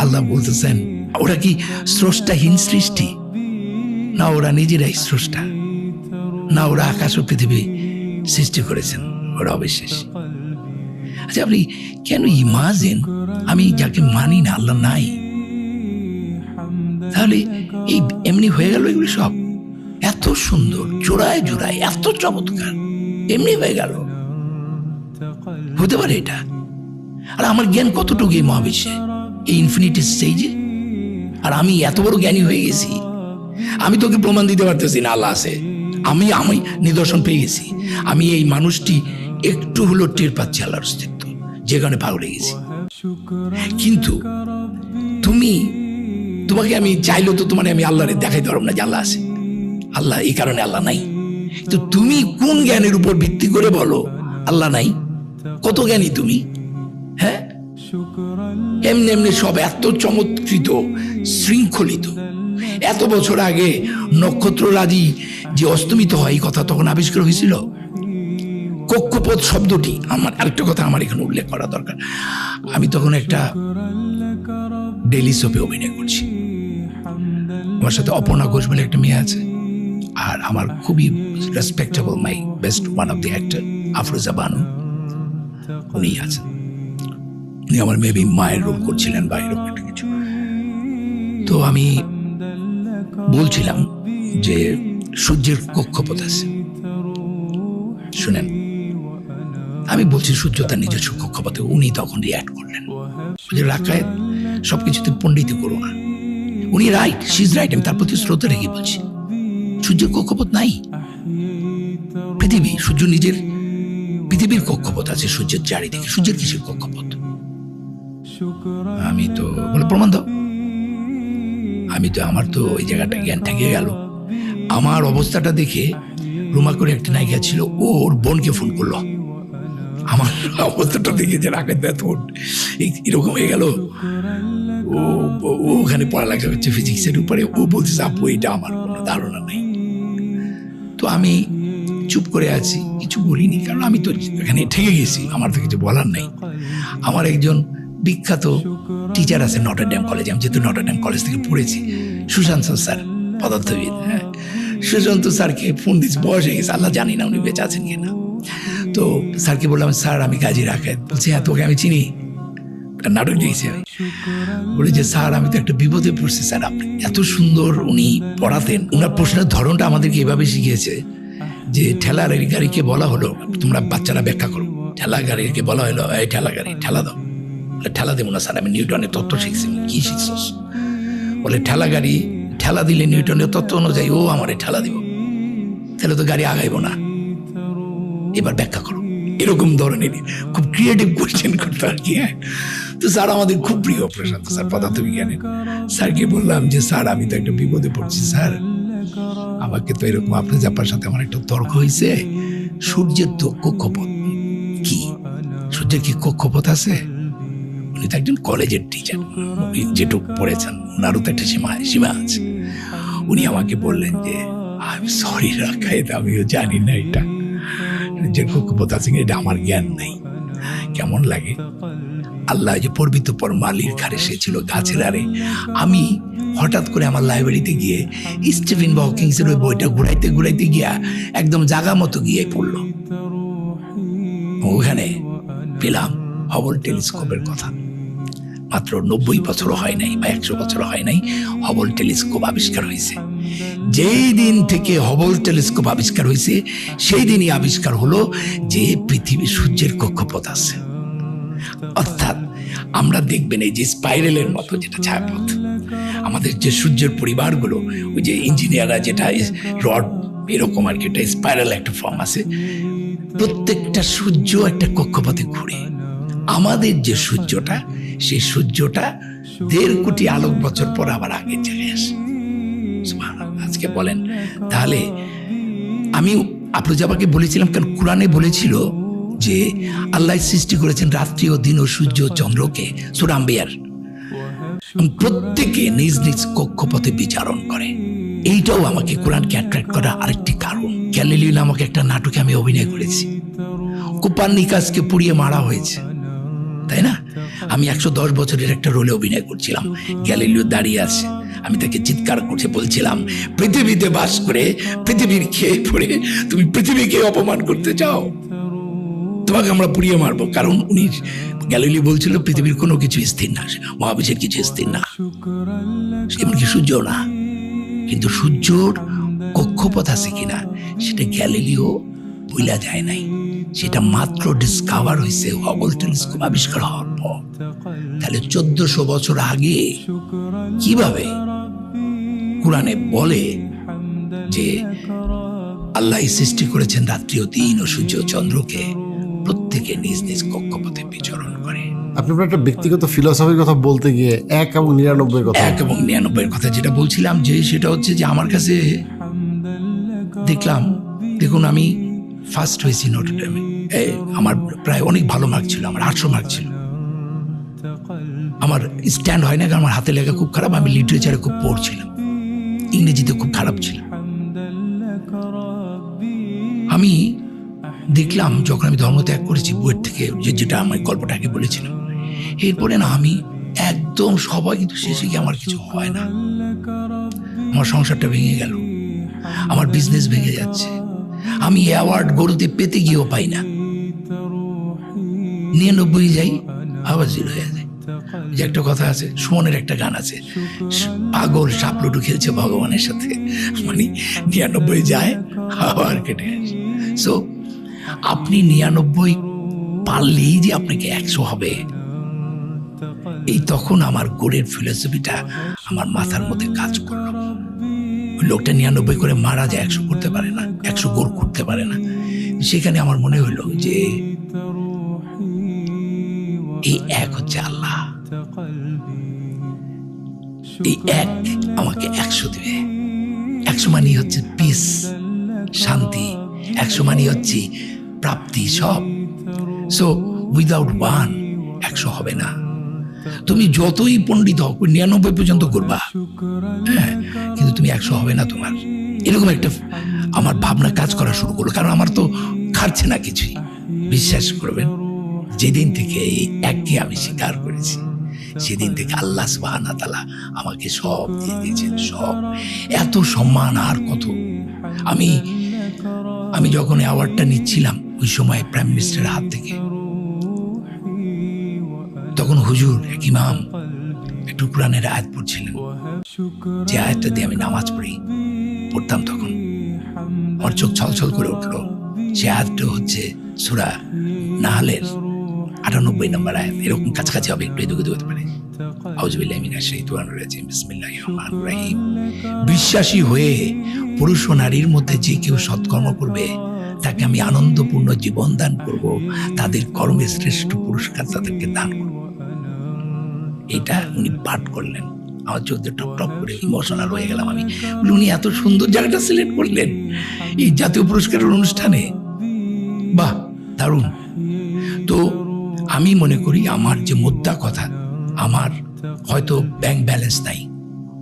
আল্লাহ বলতেছেন ওরা কি স্রষ্টাহীন সৃষ্টি? না, ওরা নিজেরাই স্রষ্টা। না, ওরা আকাশ ও পৃথিবী সৃষ্টি করেছেন, ওরা অবিশ্বাসী। আচ্ছা, আপনি কেন ইমাজিন, আমি যাকে মানি না, আল্লাহ নাই, তাহলে এই এমনি হয়ে গেল এগুলো সব? এত সুন্দর, জোড়ায় জোড়ায়, এত চমৎকার, এমনি হয়ে গেল? হতে পারে এটা? আর আমার জ্ঞান কতটুকু এই মহাবিশ্বে, এই ইনফিনিটি স্টেজে? আর আমি এত বড় জ্ঞানী হয়ে গেছি, আমি তোকে প্রমাণ দিতে পারতেছি না আল্লাহ আছে। আমি নিদর্শন পেয়ে গেছি। আমি এই মানুষটি একটু হলো টের পাচ্ছি আল্লাহর অস্তিত্ব, যে কারণে পাগল হয়ে গেছি। কিন্তু তোমাকে আমি চাইলেও তো তোমার আমি আল্লাহরে দেখাইতে পারবো না যে আল্লাহ আছে। আল্লাহ এই কারণে আল্লাহ নাই। তো তুমি কোন জ্ঞানের উপর ভিত্তি করে বলো আল্লাহ নাই? কত জ্ঞানী তুমি? হ্যাঁ, এমনি এমনি সব এত চমৎকৃত, শৃঙ্খলিত। এত বছর আগে নক্ষত্ররাজি যে অস্তমিত হয়, এই কথা তখন আবিষ্কার হয়েছিল। কক্ষপথ শব্দটি, আমার আরেকটা কথা আমার এখানে উল্লেখ করা দরকার। আমি তখন একটা ডেইলি সোপে অভিনয় করছি। আমার সাথে অপর্ণা ঘোষ বলে একটা মেয়ে আছে, আর আমার খুবই respectable, my best one of the actor Afroza Banu, উনি আছেন। উনি আমার মেবি মায়ের রোল করছিলেন বা এরকম একটা কিছু। তো আমি বলছিলাম যে সূর্যের কক্ষপথ আছে। শুনেন, আমি বলছি সূর্য তার নিজস্ব কক্ষপথে, উনি তখন রিয়াক্ট করলেন যে রাখায় সবকিছুতে পণ্ডিতি করো না। উনি রাইট, শি ইজ রাইট, আমি তার প্রতি শ্রদ্ধা রেখে বলছি সূর্যের কক্ষপথ নাই। পৃথিবী, সূর্য নিজের পৃথিবীর কক্ষপথ আছে সূর্যের চারিদিকে, সূর্যের কিসের কক্ষপথ? আমি তো বলে প্রমাণ দাও। আমি তো, আমার তো ওই জায়গাটা জ্ঞান থেকে গেল। আমার অবস্থাটা দেখে রুমা করে একটা নায়িকা ছিল, ওর বোনকে ফোন করলো। আমার অবস্থাটা দেখে যে রাখেন এরকম হয়ে গেল। ও ওখানে পড়ালেখা করছে ফিজিক্সের উপরে, ও বলছে আপু এটা আমার কোনো ধারণা নেই। তো আমি চুপ করে আছি, কিছু বলিনি, কারণ আমি তো এখানে ঠেকে গেছি, আমার তো কিছু বলার নেই। আমার একজন বিখ্যাত টিচার আছে নটরডেম কলেজে, আমি যেহেতু নটরডেম কলেজ থেকে পড়েছি, সুশান্ত স্যার, পদার্থবিদ। হ্যাঁ, সুশান্ত স্যারকে ফোন দিচ্ছি, বয়স হয়ে গেছে, আল্লাহ জানি না উনি বেঁচে আছেন কিনা। তো স্যারকে বললাম, স্যার আমি কাজী রাখাত। বলছে হ্যাঁ, তোকে আমি চিনি, নাটক দিয়েছি আমি। বলে যে স্যার আমি তো একটা বিপদে পড়ছি স্যার, আপনি এত সুন্দর উনি পড়াতেন, ওনার প্রশ্নের ধরনটা আমাদেরকে এভাবে শিখিয়েছে যে ঠেলা গাড়িকে বলা হলো, তোমরা বাচ্চারা ব্যাখ্যা করো, ঠেলা গাড়িকে বলা হলো এই ঠেলা গাড়ি ঠেলা দাও। ঠেলা দেবো না স্যার, আমি নিউটনের তত্ত্ব শিখছি। কি শিখছস? বলে ঠেলা গাড়ি ঠেলা দিলে নিউটনের তত্ত্ব অনুযায়ী ও আমারে ঠেলা দিব, তাহলে তো গাড়ি আগাইব না, এবার ব্যাখ্যা করো। এরকম ধরনের খুব ক্রিয়েটিভ কোয়েশ্চেন করতো আর কি। হ্যাঁ, তো স্যার আমাদের খুব প্রিয় প্রশান্ত স্যার, পদার্থবিজ্ঞানের। স্যারকে বললাম যে স্যার আমি তো একটা বিপদে পড়ছি স্যার, আমাকে তো এরকম আপনার জাপার সাথে আমার একটা তর্ক হয়েছে, সূর্যের তো কক্ষপথ কি, সূর্যের কি কক্ষপথ আছে? উনি তো একজন কলেজের টিচার, যেটুকু পড়েছেন ওনারও তো একটা সীমা আছে। উনি আমাকে বললেন যে আই এম সরি রাখায়েত, আমিও জানি না এটা যে কক্ষপথ আছে, এটা আমার জ্ঞান নাই। কেমন লাগে? আল্লাহ যে পর্বিত পর মালির ঘাড়ে সে ছিল গাছের আরে। আমি হঠাৎ করে আমার লাইব্রেরিতে গিয়ে স্টিফেন হকিংসের ওই বইটা ঘুরাইতে ঘুরাইতে গিয়া একদম জাগা মতো গিয়ে পড়ল। ওখানে পেলাম হাবল টেলিস্কোপের কথা। মাত্র 90 বছর হয় নাই বা 100 বছর হয় নাই হাবল টেলিস্কোপ আবিষ্কার হয়েছে। যেই দিন থেকে হাবল টেলিস্কোপ আবিষ্কার হয়েছে সেই দিনই আবিষ্কার হলো যে পৃথিবী সূর্যের কক্ষপথ আছে। অর্থাৎ আমরা দেখবেন এই যে স্পাইরালের মতো যেটা ছায়াপথ, আমাদের যে সূর্যের পরিবারগুলো, ওই যে ইঞ্জিনিয়াররা যেটা রড এরকম আর কি, একটা স্পাইরাল একটা ফর্ম আছে, প্রত্যেকটা সূর্য একটা কক্ষপথে ঘুরে। আমাদের যে সূর্যটা, সেই সূর্যটা 1.5 কোটি আলোক বছর পর আবার আগের জায়গায় আসে। আজকে বলেন তাহলে, আমি আফরোজাবাকে বলেছিলাম কারণ কোরআনে বলেছিল যে আল্লাহ সৃষ্টি করেছেন রাত্রি ও দিন ও সূর্য ও চন্দ্রকে, সূরা আম্বিয়ার, প্রত্যেকে নিজ নিজ কক্ষপথে বিচরণ করে। এইটাও আমাকে কোরআনকে অ্যাট্রাক্ট করার আরেকটি কারণ। গ্যালিলিও নামক একটা নাটকে আমি অভিনয় করেছি, কোপার্নিকাসকে পুড়িয়ে মারা হয়েছে, তাই না? আমি 110 বছরের একটা রোলে অভিনয় করছিলাম। গ্যালিলিও দাঁড়িয়ে আছে, আমি তাকে চিৎকার করছে বলছিলাম, পৃথিবীতে বাস করে পৃথিবীর খেয়ে পড়ে তুমি পৃথিবীকে অপমান করতে চাও, তোমাকে আমরা পুড়িয়ে মারবো। কারণ উনি গ্যালিলিও বলছিল পৃথিবীর কোনো কিছু স্থির না, মহাবিশ্বের কিছু স্থির না, এমনকি সূর্য না। কিন্তু সূর্যর কক্ষপথ আছে কিনা সেটা গ্যালিলিও বইলা যায় নাই, সেটা মাত্র ডিসকভার হয়েছে হাবল টেলিস্কোপ আবিষ্কার হওয়ার পর। তাহলে 1400 বছর আগে কিভাবে কোরআনে বলে যে আল্লাহ সৃষ্টি করেছেন রাত্রি ও দিন ও সূর্য চন্দ্রকে, প্রত্যেকে নিজ নিজ কক্ষপথে বিচরণ করে। আপনি একটা ব্যক্তিগত ফিলোসফির কথা বলতে গিয়ে 1 এবং 99 কথা, 1 এবং 99 কথা যেটা বলছিলাম, যে সেটা হচ্ছে যে আমার কাছে দেখলাম, দেখুন আমি ফার্স্ট হয়েছি নটরডেমে, আমার প্রায় অনেক ভালো মার্ক ছিল, আমার 800 মার্ক ছিল। আমার স্ট্যান্ড হয় না কারণ আমার হাতে লেখা খুব খারাপ, আমি লিটারেচারে খুব পোর ছিলাম, ইংরেজিতে খুব খারাপ ছিলাম। আমি দেখলাম যখন আমি ধর্ম ত্যাগ করেছি বইয়ের থেকে, যেটা আমার গল্পটাকে বলেছিলাম, এরপরে না আমি একদম সবাই, কিন্তু শেষে গিয়ে আমার কিছু হয় না, আমার সংসারটা ভেঙে গেল, আমার বিজনেস ভেঙে যাচ্ছে, আমি অ্যাওয়ার্ড গরুতে পেতে গিয়েও পাই না, 99 যাই আবার 0 হয়ে যায়। যে একটা কথা আছে, সুমনের একটা গান আছে, পাগল সাপ লুডু খেলছে ভগবানের সাথে, মানে 99 যায় আবার কেটে আসে। সো আপনি 99 পারলেই যে আপনাকে 100 হবে, এই তখন আমার গোলের ফিলোসফিটা আমার মাথার মধ্যে কাজ করলো। ওই লোকটা 99 করে মারা যায়, 100 করতে পারে না, 100 গোল করতে পারে না। সেখানে আমার মনে হলো যে এই এক হচ্ছে আল্লাহ, এই এক আমাকে 100 দেবে। 100 মানে হচ্ছে পিস, শান্তি, 100 মানে হচ্ছে প্রাপ্তি, সব। সো উইদাউট 1 100 হবে না। তুমি যতই পণ্ডিত হও, 99 পর্যন্ত করবা, হ্যাঁ, কিন্তু তুমি 100 হবে না তোমার। এরকম একটা আমার ভাবনা কাজ করা শুরু করলো, কারণ আমার তো খাচ্ছে না কিছুই। বিশ্বাস করবেন, যেদিন থেকে এই এককে আমি স্বীকার করেছি, সেদিন থেকে আল্লাহ সুবহানাহু ওয়া তাআলা আমাকে সব দিয়ে দিয়েছেন, সব। এত সম্মান আর কত। আমি যখন অ্যাওয়ার্ডটা নিচ্ছিলাম ওই সময় প্রাইম মিনিস্টারের হাত থেকে, তখন হুজুর এক ইমাম একটু কোরআনের আয়াত পড়ছিলেন, যে আয়াতটা দিয়ে আমি নামাজ পড়তাম তখন আমার চোখ ছলছল করে উঠলো। সে আয়াতটা হচ্ছে সূরা নাহলের 98 নম্বর আয়াত, এরকম কাছাকাছি হবে, একটু এদিকে হতে পারে। আউযুবিল্লাহি মিনাশ শাইতানির রাজিম, বিসমিল্লাহির রহমানির রহিম। বিশ্বাসী হয়ে পুরুষ ও নারীর মধ্যে যে কেউ সৎকর্ম করবে, তাকে আমি আনন্দপূর্ণ জীবন দান করব, তাদের কর্মের শ্রেষ্ঠ পুরস্কার তাদেরকে দান করব। এটা উনি পাঠ করলেন, আমার চোখ দিয়ে টপ টপ করে ইমোশনাল হয়ে গেলাম আমি। উনি এত সুন্দর জায়গাটা সিলেক্ট করলেন এই জাতীয় পুরস্কারের অনুষ্ঠানে, বাহ, দারুণ। তো আমি মনে করি আমার যে মোদ্দা কথা, আমার হয়তো ব্যাংক ব্যালেন্স নাই,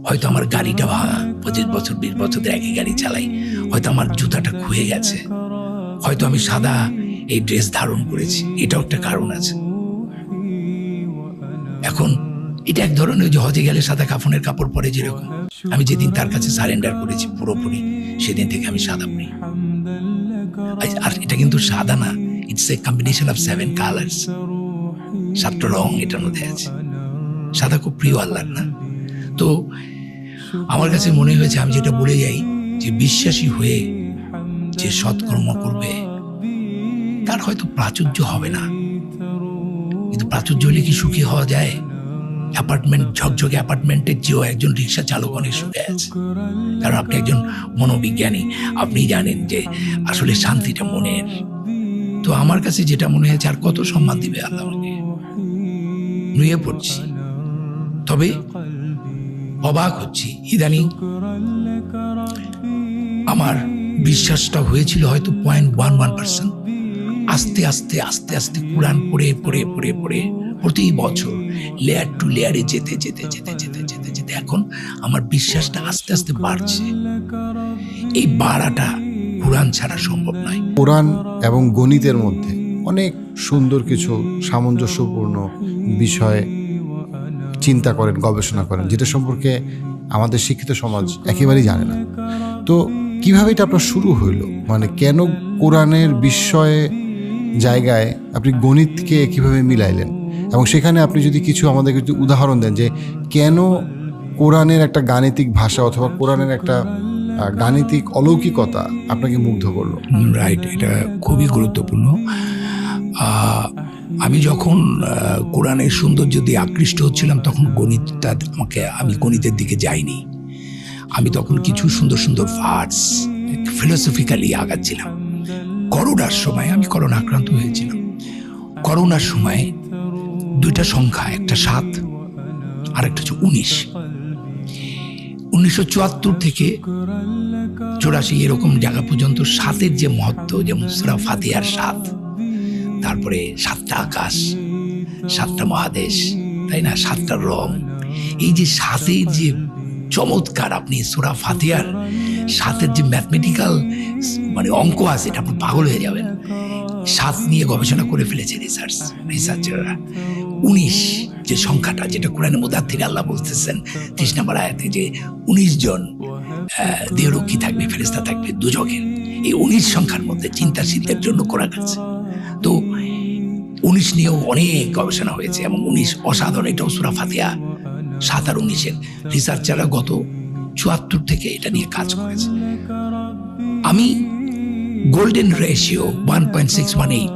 হয়তো আমার গাড়িটা ভাঙা, 25 বছর 20 বছর ধরে একই গাড়ি চালাই, হয়তো আমার জুতাটা খুয়ে গেছে, হয়তো আমি সাদা এই ড্রেস ধারণ করেছি, এটাও একটা কারণ আছে। এখন এটা এক ধরনের, যে হজে গেলে সাদা কাফনের কাপড় পরে যেরকম, আমি যেদিন তার কাছে সারেন্ডার করেছি পুরোপুরি, সেদিন থেকে আমি সাদা পরি। আর এটা কিন্তু সাদা না, it's a combination of 7 colours, 7টা রং এটার মধ্যে আছে। সাদা খুব প্রিয় আল্লাহর না। তো আমার কাছে মনে হয়েছে, আমি যেটা বলে যাই, যে বিশ্বাসী হয়ে যে সৎকর্ম করবে, তার হয়তো প্রাচুর্য হবে না, কিন্তু প্রাচুর্য হলে কি সুখী হওয়া যায়? অ্যাপার্টমেন্ট, ঝকঝকে অ্যাপার্টমেন্টের চেয়েও একজন রিক্সা চালক অনেক সুখে আছে, কারণ আপনি একজন মনোবিজ্ঞানী, আপনি জানেন যে আসলে শান্তিটা মনের। তো আমার কাছে যেটা মনে হয়েছে, আর কত সম্মান দিবে আল্লাহ আমাকে, নুয়ে পড়ছি। তবে অবাক হচ্ছি, ইদানিং আমার বিশ্বাসটা হয়েছিল হয়তো 0.11%। আস্তে আস্তে আস্তে আস্তে কোরআন পড়ে পড়ে পড়ে পড়ে প্রতি বছর লেয়ার টু লেয়ারে যেতে যেতে যেতে যেতে যেতে যেতে এখন আমার বিশ্বাসটা আস্তে আস্তে বাড়ছে। এই বাড়াটা কোরআন ছাড়া সম্ভব নয়। কোরআন এবং গণিতের মধ্যে অনেক সুন্দর কিছু সামঞ্জস্যপূর্ণ বিষয় চিন্তা করেন, গবেষণা করেন, যেটা সম্পর্কে আমাদের শিক্ষিত সমাজ একেবারেই জানে না। তো কিভাবে এটা আপনার শুরু হইল? মানে কেন কোরআনের বিস্ময়ে জায়গায় আপনি গণিতকে কিভাবে মিলাইলেন, এবং সেখানে আপনি যদি কিছু আমাদেরকে যদি উদাহরণ দেন যে কেন কোরআনের একটা গাণিতিক ভাষা অথবা কোরআনের একটা গাণিতিক অলৌকিকতা আপনাকে মুগ্ধ করলো। রাইট, এটা খুবই গুরুত্বপূর্ণ। আমি যখন কোরআনের সৌন্দর্য দিয়ে আকৃষ্ট হচ্ছিলাম, তখন গণিতটা আমি গণিতের দিকে যাইনি। আমি তখন কিছু সুন্দর সুন্দর ভার্স ফিলোসফিক্যালি আগাচ্ছিলাম। করোনার সময়, আমি করোনা আক্রান্ত হয়েছিলাম, করোনার সময় 2টা সংখ্যা, একটা 7 আর একটা হচ্ছে 19। 1974 থেকে 84 এরকম জায়গা পর্যন্ত 7-এর যে মহত্ব, যেমন সূরা ফাতিহার 7, তারপরে 7টা আকাশ, 7টা মহাদেশ, তাই না, 7টা রং, এই যে 7-এর যে চমৎকার, আপনি সূরা ফাতিহার 7-এর যে ম্যাথমেটিক্যাল মানে অঙ্ক আছে, এটা আপনি পাগল হয়ে যাবেন। 7 নিয়ে গবেষণা করে ফেলেছে রিসার্চাররা। 19 যে সংখ্যাটা, যেটা কোরআনের মুদাথির আল্লাহ বলতেছেন 30 নম্বর আয়াতে, যে 19 জন দেহরক্ষী থাকবে, ফেরেশতা থাকবে দুজকের। এই 19 সংখ্যার মধ্যে চিন্তাশীলদের জন্য কোরআন আছে। তো 19 নিয়েও অনেক গবেষণা হয়েছে এবং 19 অসাধারণ। এটাও সূরা ফাতিহা 7 আর 19-এর রিসার্চাররা গত 74 থেকে এটা নিয়ে কাজ করেছে। আমি গোল্ডেন রেশিও 1.618,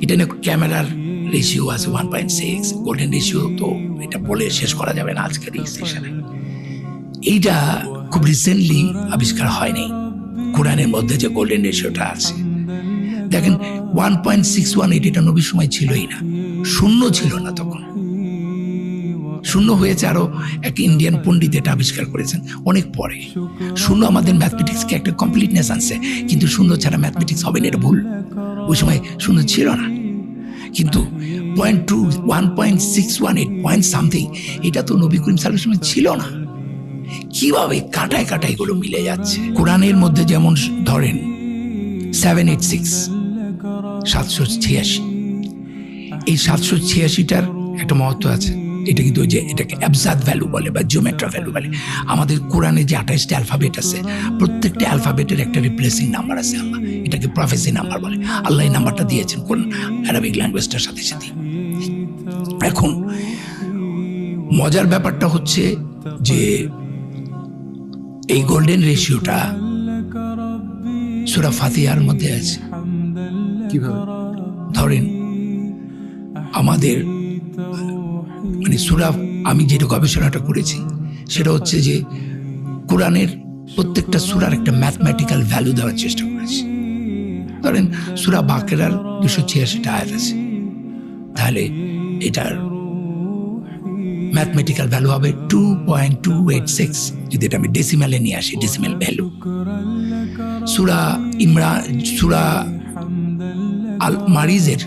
এটা নিয়ে ক্যামেরার রেশিও আছে 1.6। গোল্ডেন রেশিও তো এটা বলে শেষ করা যাবে না আজকের এই সেশনে। এইটা খুব রিসেন্টলি আবিষ্কার হয়নি। কোরআনের মধ্যে যে গোল্ডেন রেশিওটা আছে, দেখেন 1.618, এটা নবীর সময় ছিলই না, শূন্য ছিল না তখন। শূন্য হয়েছে আরো এক ইন্ডিয়ান পণ্ডিত এটা আবিষ্কার করেছেন অনেক পরে। শূন্য আমাদের ম্যাথমেটিক্সকে একটা কমপ্লিটনেস আনছে, কিন্তু শূন্য ছাড়া ম্যাথমেটিক্স হবে না, এটা ভুল। ওই সময় শূন্য ছিল না, কিন্তু 1.618 পয়েন্ট সামথিং, এটা তো নবী করিম সাল্লাল্লাহু আলাইহি ওয়াসাল্লামের ছিল না। কিভাবে কাটায় কাটায় এগুলো মিলে যাচ্ছে। কোরআনের মধ্যে যেমন ধরেন 786, 786, এই 786টার একটা মহত্ব আছে। এটা কিন্তু ওই যে এটাকে অ্যাবজাদ ভ্যালু বলে বা জিওমেট্রা ভ্যালু বলে। আমাদের কোরআনে যে 28টা অ্যালফাবেট আছে, প্রত্যেকটা অ্যালফাবেটের একটা রিপ্লেসিং নাম্বার আছে। আল্লাহ এটাকে প্রফেসি নাম্বার বলে। আল্লাহ এই নাম্বারটা দিয়েছেন কোন আরবিক ল্যাঙ্গুয়েজটার সাথে সাথে। এখন মজার ব্যাপারটা হচ্ছে যে এই গোল্ডেন রেশিওটা সূরা ফাতিহার মধ্যে আছে। কিভাবে? ধরেন আমাদের মানে সূরা, আমি যেটা গবেষণাটা করেছি সেটা হচ্ছে যে কোরআনের প্রত্যেকটা সূরার একটা ম্যাথমেটিক্যাল ভ্যালু দেওয়ার চেষ্টা করেছি। ধরেন সূরা বাকেরার 286টা আয়াত আছে, তাহলে এটার ম্যাথমেটিক্যাল ভ্যালু হবে 2.286, যদি এটা আমি ডেসিমালে নিয়ে আসি, ডেসিমাল ভ্যালু। সূরা আল মারিজের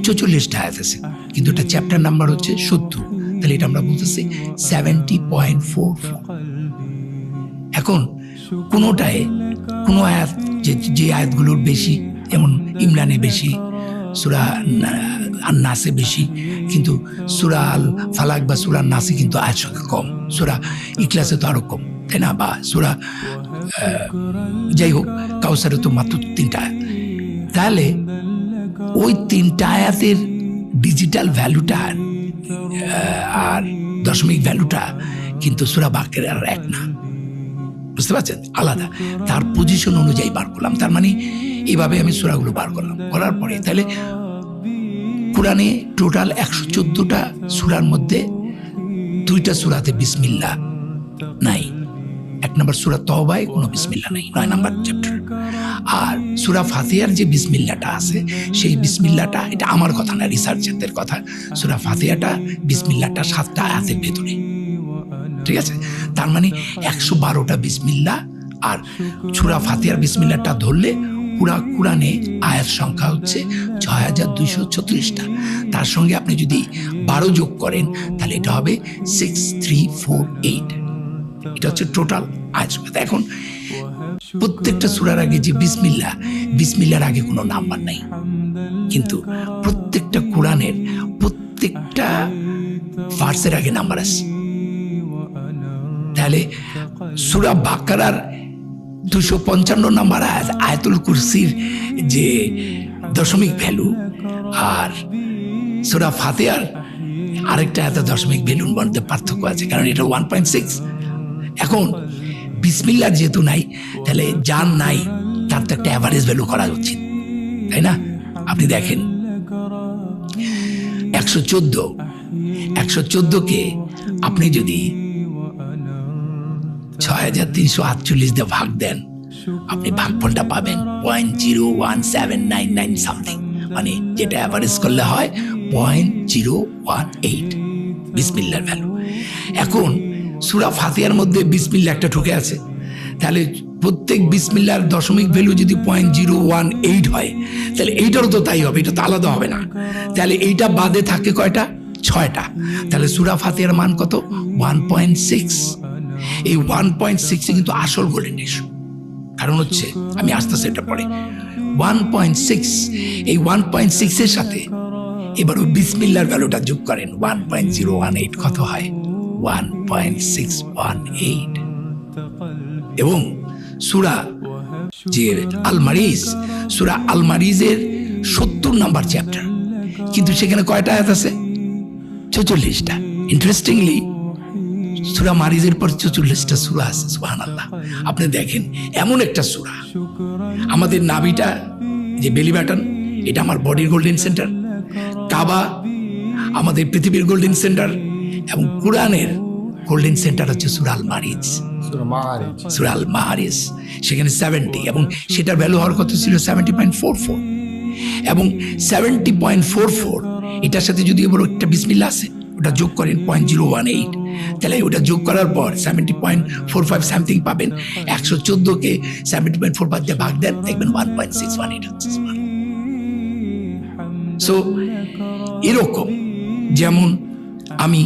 44টা আয়াত আছে, কিন্তু এটা চ্যাপ্টার নাম্বার হচ্ছে 70, তাহলে এটা আমরা বলতেছি 70.44। এখন কোনোটায় কোনো আয়াত যে আয়াতগুলোর বেশি, যেমন ইমরানে বেশি, সূরা নাসে বেশি, কিন্তু সূরা আল ফালাক বা সূরা নাসে কিন্তু আয়াত সংখ্যা কম, সূরা ইখলাসে তো আরো কম, তাই না? বা সূরা যাই হোক কাউসারে তো মাত্র 3টা আয়াত। তাহলে ওই 3টা আয়াতের ডিজিটাল ভ্যালুটা আর দশমিক ভ্যালুটা কিন্তু সূরা বাকেরার এক না, বুঝতে পারছেন? আলাদা। তার পজিশন অনুযায়ী বার করলাম। তার মানে এইভাবে আমি সূরাগুলো বার করলাম, করার পরে তাহলে কোরআনে টোটাল 114টা সূরার মধ্যে 2টা সূরাতে বিসমিল্লাহ নাই। 1 নম্বর সূরা তওবায় কোনো বিসমিল্লাহ নাই, 9 নম্বর চ্যাপ্টার। আর সূরা ফাতিহার যে বিসমিল্লাহটা আছে, সেই বিসমিল্লাহটা, এটা আমার কথা না, রিসার্চারদের কথা, সূরা ফাতিহাটা বিসমিল্লাহটা 7টা আয়াতের ভেতরে, ঠিক আছে? তার মানে 112টা বিসমিল্লাহ। আর সূরা ফাতিহার বিসমিল্লাহটা ধরলে পুরা কোরআনে আয়াত সংখ্যা হচ্ছে 6236টা। তার সঙ্গে আপনি যদি 12 যোগ করেন তাহলে এটা হবে 6348। এটা হচ্ছে টোটাল আয়াত সংখ্যা। এখন প্রত্যেকটা সূরার আগে যে বিসমিল্লাহর আগে কোনো নাম্বার নাই, কিন্তু প্রত্যেকটা কোরআনের প্রত্যেকটা ভার্সের আগে নাম্বার আছে। তাহলে সূরা বাকারার 255 নম্বর আয়াত, আয়াতুল কুরসির যে দশমিক ভ্যালু, আর সূরা ফাতিহার আরেকটা আয়াত দশমিক ভ্যালুর মধ্যে পার্থক্য আছে, কারণ এটা 1.6। এখন বিসমিল্লাহ যেহেতু নাই, তাহলে যার নাই তার তো একটা অ্যাভারেজ ভ্যালু করা উচিত, তাই না? আপনি দেখেন 114কে আপনি যদি 6348 দিয়ে ভাগ দেন, আপনি ভাগফলটা পাবেন 0.01799 সামথিং, মানে যেটা অ্যাভারেজ করলে হয় 0.018 বিসমিল্লাহর ভ্যালু। এখন সূরা ফাতিহার মধ্যে বিসমিল্লাহ একটা ঢুকে আছে, তাহলে প্রত্যেক বিসমিল্লাহর দশমিক ভ্যালু যদি 0.018 হয়, তাহলে এইটারও তো তাই হবে, এটা তো আলাদা হবে না। তাহলে এইটা বাদে থাকে কয়টা? 6টা। তাহলে সূরা ফাতিহার মান কত? 1.6। এই 1.6 কিন্তু আসল গোল্ডেন রেশিও। কারণ হচ্ছে, আমি আস্তে আস্তে এটা পড়ে 1.6, এই 1.6 এর সাথে এবার ওই বিসমিল্লাহর ভ্যালুটা যোগ করেন, 1.018 কত হয়? 1.618। এবং সূরা যে আল মারিজ, সূরা আল মারিজের 70 নম্বর চ্যাপ্টার, কিন্তু সেখানে কয়টা আয়াত আছে? 44টা। ইন্টারেস্টিংলি সূরা মারিজের পর 44টা সূরা আছে। সুবহানাল্লাহ। আপনি দেখেন এমন একটা সূরা, আমাদের নাভিটা যে বেলি বাটন, এটা আমার বডির গোল্ডেন সেন্টার, কাবা আমাদের পৃথিবীর গোল্ডেন সেন্টার, এবং কোরআনের গোল্ডেন সেন্টার হচ্ছে সূরা আল মারিজ, সূরা আল মারিজ। সেখানে 70, এবং সেটার ভ্যালু হওয়ার কথা ছিল 70.44, এবং 70.44 এটার সাথে যদি বড় একটা বিসমিল্লাহ আছে, ওটা যোগ করেন 0.018, তাহলে ওটা যোগ করার পর 70.45 সামথিং পাবেন। 114কে 70.45 দিয়ে ভাগ দেন, দেখবেন 1.618 হচ্ছে। সো এরকম, যেমন আমি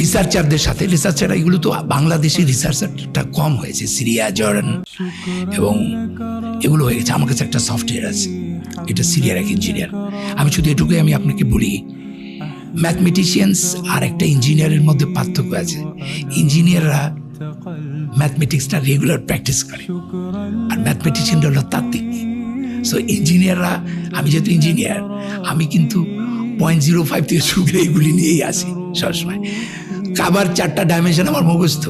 রিসার্চারদের সাথে, রিসার্চার এগুলো তো বাংলাদেশি রিসার্চারটা কম হয়েছে, সিরিয়া, জর্ডান এবং এগুলো হয়ে গেছে। আমার কাছে একটা সফটওয়্যার আছে, এটা সিরিয়ার এক ইঞ্জিনিয়ার। আমি শুধু এটুকুই আমি আপনাকে বলি, ম্যাথমেটিশিয়ানস আর একটা ইঞ্জিনিয়ারের মধ্যে পার্থক্য আছে। ইঞ্জিনিয়াররা ম্যাথমেটিক্সটা রেগুলার প্র্যাকটিস করে, আর ম্যাথমেটিশিয়ানরা হলো তাত্ত্বিক। সো ইঞ্জিনিয়াররা, আমি যেহেতু ইঞ্জিনিয়ার, আমি কিন্তু 0.05 থেকে শুরু করে এগুলি নিয়েই আসি সবসময়। কাবার 4টা ডাইমেনশন আমার মুখস্থ।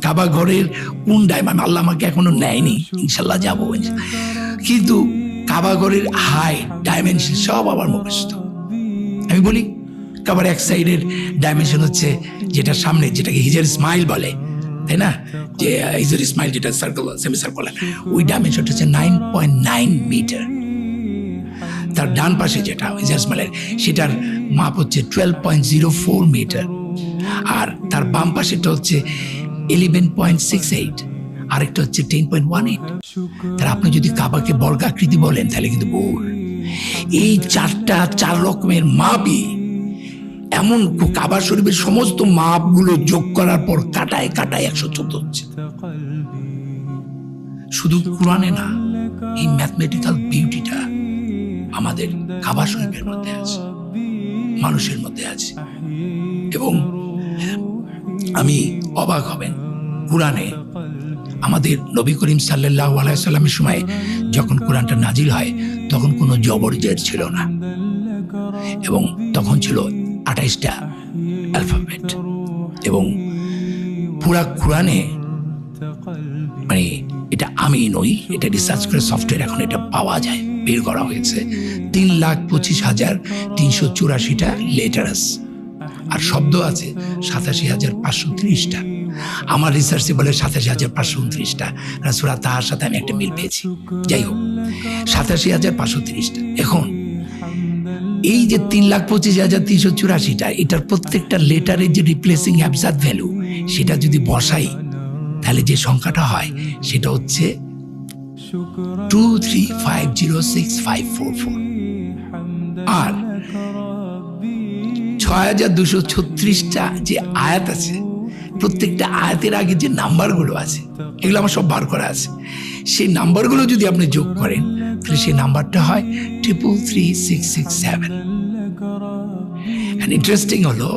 কাবা ঘরের কোন ডাইমেনশন আল্লাহ আমাকে এখনো নেয়নি, ইনশাল্লাহ যাবো। কিন্তু কাবা ঘরের হাইট, ডাইমেনশন সব আমার মুখস্থ। আমি বলি কাবার এক সাইডের ডাইমেনশন হচ্ছে যেটা সামনে, যেটাকে হিজার স্মাইল বলে, তাই না, যে হিজার স্মাইল যেটা সার্কেল, সেমি সার্কেল, ওই ডাইমেনশনটা হচ্ছে 9.9 মিটার। তার ডান পাশে যেটা হিজার স্মাইলের, সেটার মাপ হচ্ছে 12.04 মিটার, আর তার বাম পাশেটা হচ্ছে 11.68, আরেকটা হচ্ছে 10.18। তার আপনি যদি কাবাকে বর্গাকৃতি বলেন তাহলে কিন্তু ভুল। এই 4 রকমের মাপই এমন, কাবা শরীফের সমস্ত মাপগুলো যোগ করার পর কাটায় 114 হচ্ছে। শুধু কোরআনে না, এই ম্যাথমেটিক্যাল বিউটিটা আমাদের কাবা শরীফের মধ্যে আছে, মানুষের মধ্যে আছে। এবং আমি অবাক হবেন, কোরআনে আমাদের নবী করিম সাল্লাল্লাহু আলাইহি সাল্লামের সময় যখন কোরআনটা নাজিল হয়, তখন কোনো জবর জের ছিল না, এবং তখন ছিল 28টা অ্যালফাবেট। এবং পুরা কোরআনে, মানে এটা আমি নই, এটা রিসার্চ করে সফটওয়্যার এখন এটা পাওয়া যায়, বের করা হয়েছে, 3,25,384টা লেটার্স আর শব্দ আছে 87,530টা। আমার রিসার্চে বলে 87,529টা, সূরা তাহার সাথে আমি একটা মিল পেয়েছি। যাই হোক, 87,530টা। এখন এই যে 3,25,384টা, এটার প্রত্যেকটা লেটারের যে রিপ্লেসিং অ্যাবজাদ ভ্যালু, সেটা যদি বসাই তাহলে যে সংখ্যাটা হয় সেটা হচ্ছে 23506,544। আর 6,236টা যে আয়াত আছে, প্রত্যেকটা আয়াতের আগে যে নাম্বারগুলো আছে, এগুলো আমার সব বার করা আছে। সেই নাম্বারগুলো যদি আপনি যোগ করেন তাহলে সেই নাম্বারটা হয় 333,667। এন্ড ইন্টারেস্টিং হলো,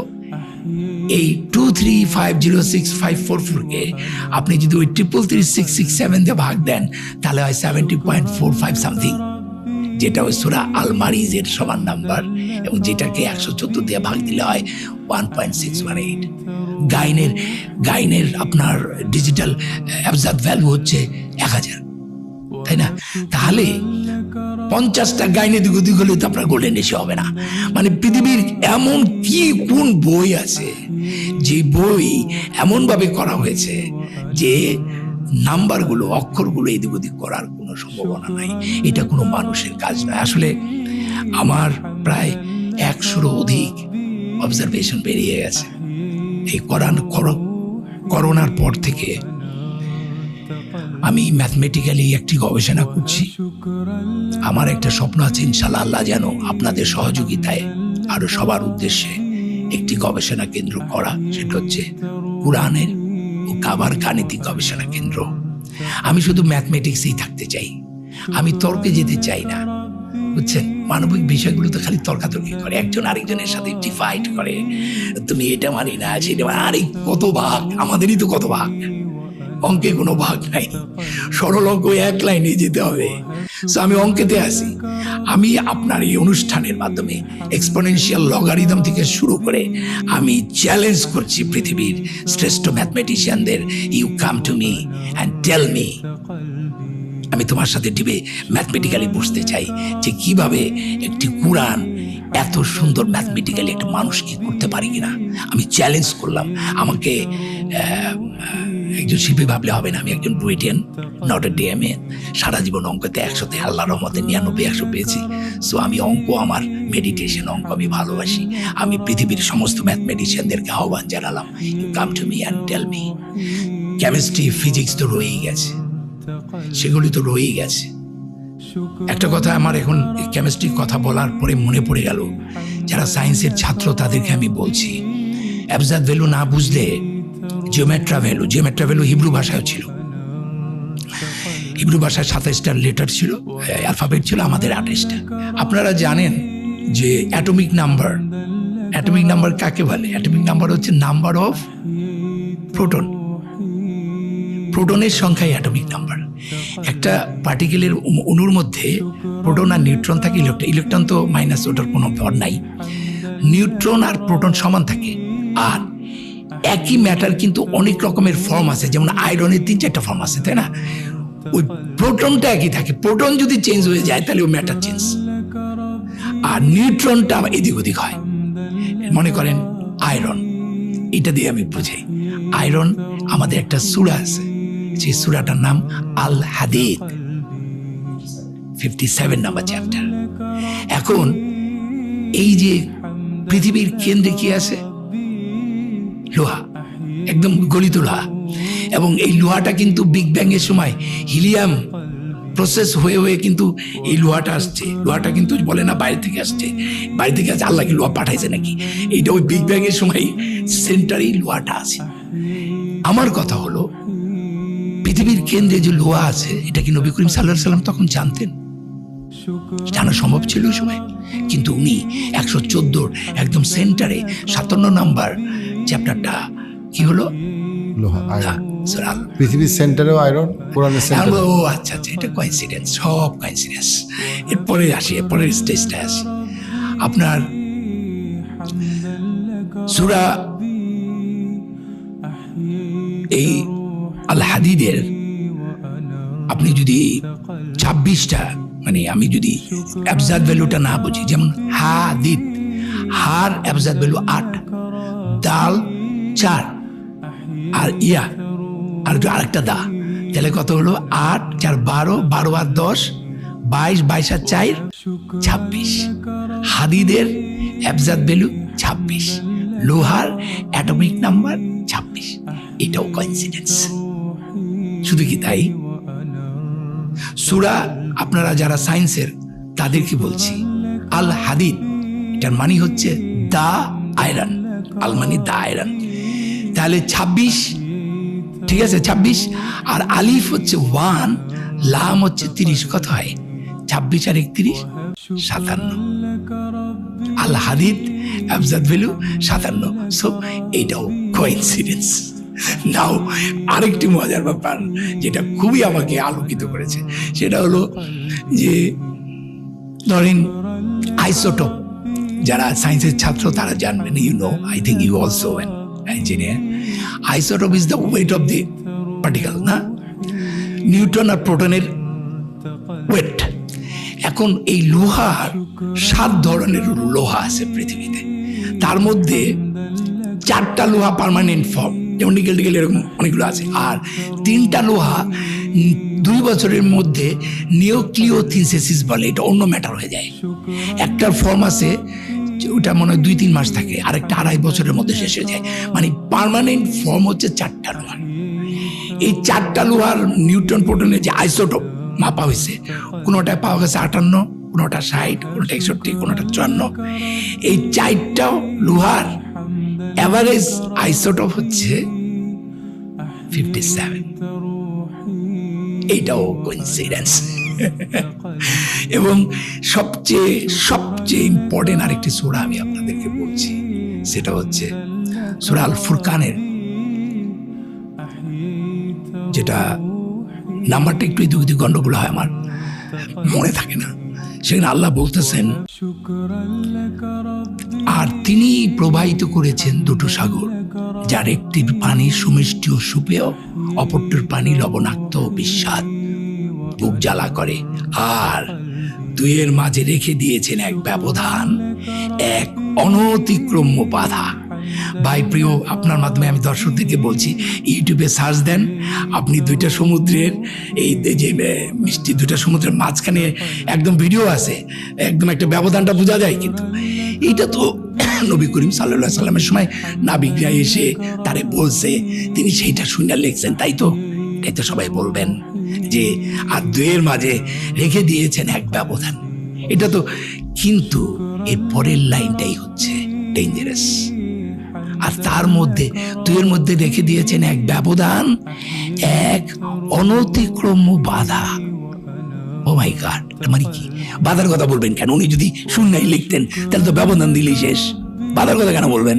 এই 23506,544কে আপনি যদি ওই 333,667 দিয়ে ভাগ দেন তাহলে হয় 70.45 সামথিং, যেটা ওই সূরা আল মারিজের সমান নাম্বার, এবং যেটাকে 114 দিয়ে ভাগ দিলে হয় 1.618। গাইনের আপনার ডিজিটাল অ্যাবজাদ ভ্যালু হচ্ছে 1000, তাই না? তাহলে 50টা গাইনে দিক হলে তো আপনার গোল্ডেন রেশিও হবে না। মানে পৃথিবীর এমন কোন বই আছে যে বই এমন ভাবে করা হয়েছে যে নাম্বারগুলো, অক্ষরগুলো এদিক ওদিক করার কোনো সম্ভাবনা নাই। এটা কোনো মানুষের কাজ নয়। আসলে আমার প্রায় 100-এরও অধিক অবজারভেশন বেরিয়ে গেছে এই করোনার পর থেকে। আমি ম্যাথমেটিক্যালি একটি গবেষণা করছি। আমার একটা স্বপ্ন আছে, ইনশাআল্লাহ আল্লাহ যেন আপনাদের সহযোগিতায় আরো সবার উদ্দেশ্যে একটি গবেষণা কেন্দ্র করা, সেটা হচ্ছে কোরআনের ও কাবার গাণিতিক গবেষণা কেন্দ্র। আমি শুধু ম্যাথমেটিক্সেই থাকতে চাই, আমি তর্কে যেতে চাই না, বুঝছেন? মানবিক বিষয়গুলো তো খালি তর্কাতর্কি করে, একজন আরেকজনের সাথে ডিফাইট করে, তুমি এটা মানি না, সেটা মানি। আরে কত ভাগ, আমাদেরই তো কত ভাগ, অঙ্কে কোনো ভাগ নাই, সরল অঙ্ক এক লাইনে যেতে হবে। সো আমি অঙ্কেতে আসি। আমি আপনার এই অনুষ্ঠানের মাধ্যমে এক্সপোনেনশিয়াল লগারিদম থেকে শুরু করে আমি চ্যালেঞ্জ করছি পৃথিবীর শ্রেষ্ঠ ম্যাথমেটিশিয়ানদের, you come to me and tell me. আমি তোমার সাথে ডিবে ম্যাথমেটিক্যালি বুঝতে চাই যে কিভাবে একটি কোরআন এত সুন্দর ম্যাথমেটিক্যালি একটা মানুষ কি করতে পারে কিনা। আমি চ্যালেঞ্জ করলাম। আমাকে একজন শিল্পী ভাবলে হবে না, আমি একজন ব্রিটেন নটর ডেমে সারা জীবন অঙ্কতে 100তে আল্লাহ রহমতে 99-100 পেয়েছি। সো আমি অঙ্ক আমার মেডিটেশন, অঙ্ক আমি ভালোবাসি। আমি পৃথিবীর সমস্ত ম্যাথমেটিশিয়ানদেরকে আহ্বান জানালাম, you come to me and tell me. Chemistry physics তো রয়েই গেছে, সেগুলি তো রয়েই গেছে। একটা কথা আমার এখন কেমিস্ট্রির কথা বলার পরে মনে পড়ে গেল, যারা সায়েন্সের ছাত্র তাদেরকে আমি বলছি, অ্যাবজাদ ভ্যালু না বুঝলে জিওমেট্রা ভ্যালু হিব্রু ভাষায় ছিল। হিব্রু ভাষায় 27টা লেটার ছিল, অ্যালফাবেট ছিল, আমাদের 28টা। আপনারা জানেন যে অ্যাটমিক নাম্বার কাকে বলে? অ্যাটমিক নাম্বার হচ্ছে নাম্বার অফ প্রোটনের সংখ্যাই অ্যাটমিক নাম্বার। একটা পার্টিকেলের অণুর মধ্যে প্রোটন আর নিউট্রন থাকে, ইলেকট্রন তো মাইনাস, ওটার কোনো ভর নাই। নিউট্রন আর প্রোটন সমান থাকে। আর একই ম্যাটার কিন্তু অনেক রকমের ফর্ম আছে, যেমন আয়রনের 3-4টা ফর্ম আছে, তাই না? ওই প্রোটনটা একই থাকে, প্রোটন যদি চেঞ্জ হয়ে যায় তাহলে ওই ম্যাটার চেঞ্জ। আর নিউট্রনটা এদিক ওদিক হয়। মনে করেন আয়রন, এটা দিয়ে আমি বুঝাই। আয়রন আমাদের একটা সূরা আছে, সেই সূরাটার নাম আল হাদিদ, 57 নম্বর চ্যাপ্টার। এখন এই যে পৃথিবীর কেন্দ্রে কি আছে? লোহা, একদম গলিত লোহা। এবং এই লোহাটা কিন্তু বিগ ব্যাং এর সময় হিলিয়াম প্রসেস হয়ে কিন্তু এই লোহাটা আসছে। লোহাটা কিন্তু বলে না বাইরে থেকে আসছে, বাইরে থেকে আসছে, আল্লাহ কি লোহা পাঠাইছে নাকি? এইটা ওই বিগ ব্যাং এর সময় সেন্টারেই লোহাটা আছে। আমার কথা হলো, পৃথিবীর কেন্দ্রে যে লোহা আছে, এটা কি নবী করিম সাল্লাল্লাহু আলাইহি সাল্লাম তখন জানতেন? জানা সম্ভব ছিল ওই সময়? কিন্তু উনি 114 একদম সেন্টারে 57 নম্বর চ্যাপ্টারটা কি হলো? লোহা, আয়রন। পৃথিবীর সেন্টারেও আয়রন, কোরআনের সেন্টারে। ও আচ্ছা, এটা কোইন্সিডেন্স, সব কোইন্সিডেন্স। এরপরে আসি, এরপরের স্টেজটা আসি। আপনার সূরা এই আল হাদিদের আপনি যদি 26টা, মানে আমি যদি অ্যাবজাদ ভ্যালুটা না বুঝি, যেমন হাদিদ, হার অ্যাবজাদ ভ্যালু 8, দাল 4, আর ইয়া আর আরেকটা দা, তাহলে কত হলো? 8 4 12, 12 আর 10 22, 22 আর 4 26। হাদিদের অ্যাবজাদ ভ্যালু 26, লোহার অ্যাটমিক নাম্বার 26। এটাও কোইন্সিডেন্স। শুধু কি তাই? সূরা, আপনারা যারা সায়েন্সের তাদেরকে বলছি, আল হাদিদ এটার মানে হচ্ছে দা আয়রন, আল মানে দা আয়রন। তাহলে 26, ঠিক আছে, 26। আর আলিফ হচ্ছে 1, লাম হচ্ছে 30, কত হয়? 26 আর 31 57। আল হাদিদ অ্যাবজাদ ভ্যালু 57। সো এটাও কোইন্সিডেন্স। নাও আরেকটি মজার ব্যাপার যেটা খুবই আমাকে আলোকিত করেছে, সেটা হলো যে ধরেন আইসোটোপ, যারা সায়েন্সের ছাত্র তারা জানবেন, you know, I think you also an engineer. Isotope is the weight of the particle, না? নিউট্রন আর প্রোটনের ওয়েট। এখন এই লোহার 7 ধরনের লোহা আছে পৃথিবীতে। তার মধ্যে 4টা লোহা পার্মানেন্ট ফর্ম, যেমন নিকেল এরকম অনেকগুলো আছে। আর 3টা লোহা 2 বছরের মধ্যে নিউক্লিওসিনথেসিস বলে, এটা অন্য ম্যাটার হয়ে যায়। একটার ফর্ম আছে, ওটা মনে হয় 2-3 মাস থাকে, আরেকটা 2.5 বছরের মধ্যে শেষ হয়ে যায়। মানে পার্মানেন্ট ফর্ম হচ্ছে 4টা লোহা। এই 4টা লোহার নিউট্রন প্রোটনের যে আইসোটোপ মাপা হয়েছে, কোনোটায় পাওয়া গেছে 58, কোনোটা 60, কোনোটা 61, কোনোটা 54। এই 4টাও লোহার এভারেজ আইসোটোপ হচ্ছে 57। এইটাও কোইন্সিডেন্স। এবং সবচেয়ে ইম্পর্টেন্ট আরেকটি সূরা আমি আপনাদেরকে বলছি, সেটা হচ্ছে সূরা আল ফুরকানের, যেটা নাম্বারটা একটু দুই গন্ডগোল হয় আমার, মনে থাকে না। সেখানে আল্লাহ বলতেছেন, আর তিনি প্রবাহিত করেছেন দুটো সাগর, যার একটির পানি সুমিষ্টি ও সুপেয়, অপরটির পানি লবণাক্ত ও বিস্বাদ, বুক জ্বালা করে। আর দুইয়ের মাঝে রেখে দিয়েছেন এক ব্যবধান, এক অনতিক্রম্য বাধা। ভাই প্রিয়, আপনার মাধ্যমে আমি দর্শকদেরকে বলছি, ইউটিউবে সার্চ দেন, আপনি দুইটা সমুদ্রের, এই যে মিষ্টি দুইটা সমুদ্রের মাঝখানে একদম ভিডিও আছে, একদম একটা ব্যবধানটা বোঝা যায়। কিন্তু এইটা তো নবী করিম সাল্লাল্লাহু আলাইহি সাল্লামের সময় নাবিকরা এসে তারে বলছে, তিনি সেইটা শুনে লিখছেন, তাই তো? এটাই তো সবাই বলবেন যে আর দুইয়ের মাঝে রেখে দিয়েছেন এক ব্যবধান। এটা তো, কিন্তু এর পরের লাইনটাই হচ্ছে ডেঞ্জারাস। আর তার মধ্যে দুইয়ের মধ্যে রেখে দিয়েছেন এক ব্যবধান, এক অনতিক্রম্য বাধা। ও মাই গড, মানে কি? বাধার কথা বলবেন কেন? উনি যদি শূন্যই লিখতেন তাহলে তো ব্যবধান দিলেই শেষ। বাধার কথা কেন বলবেন?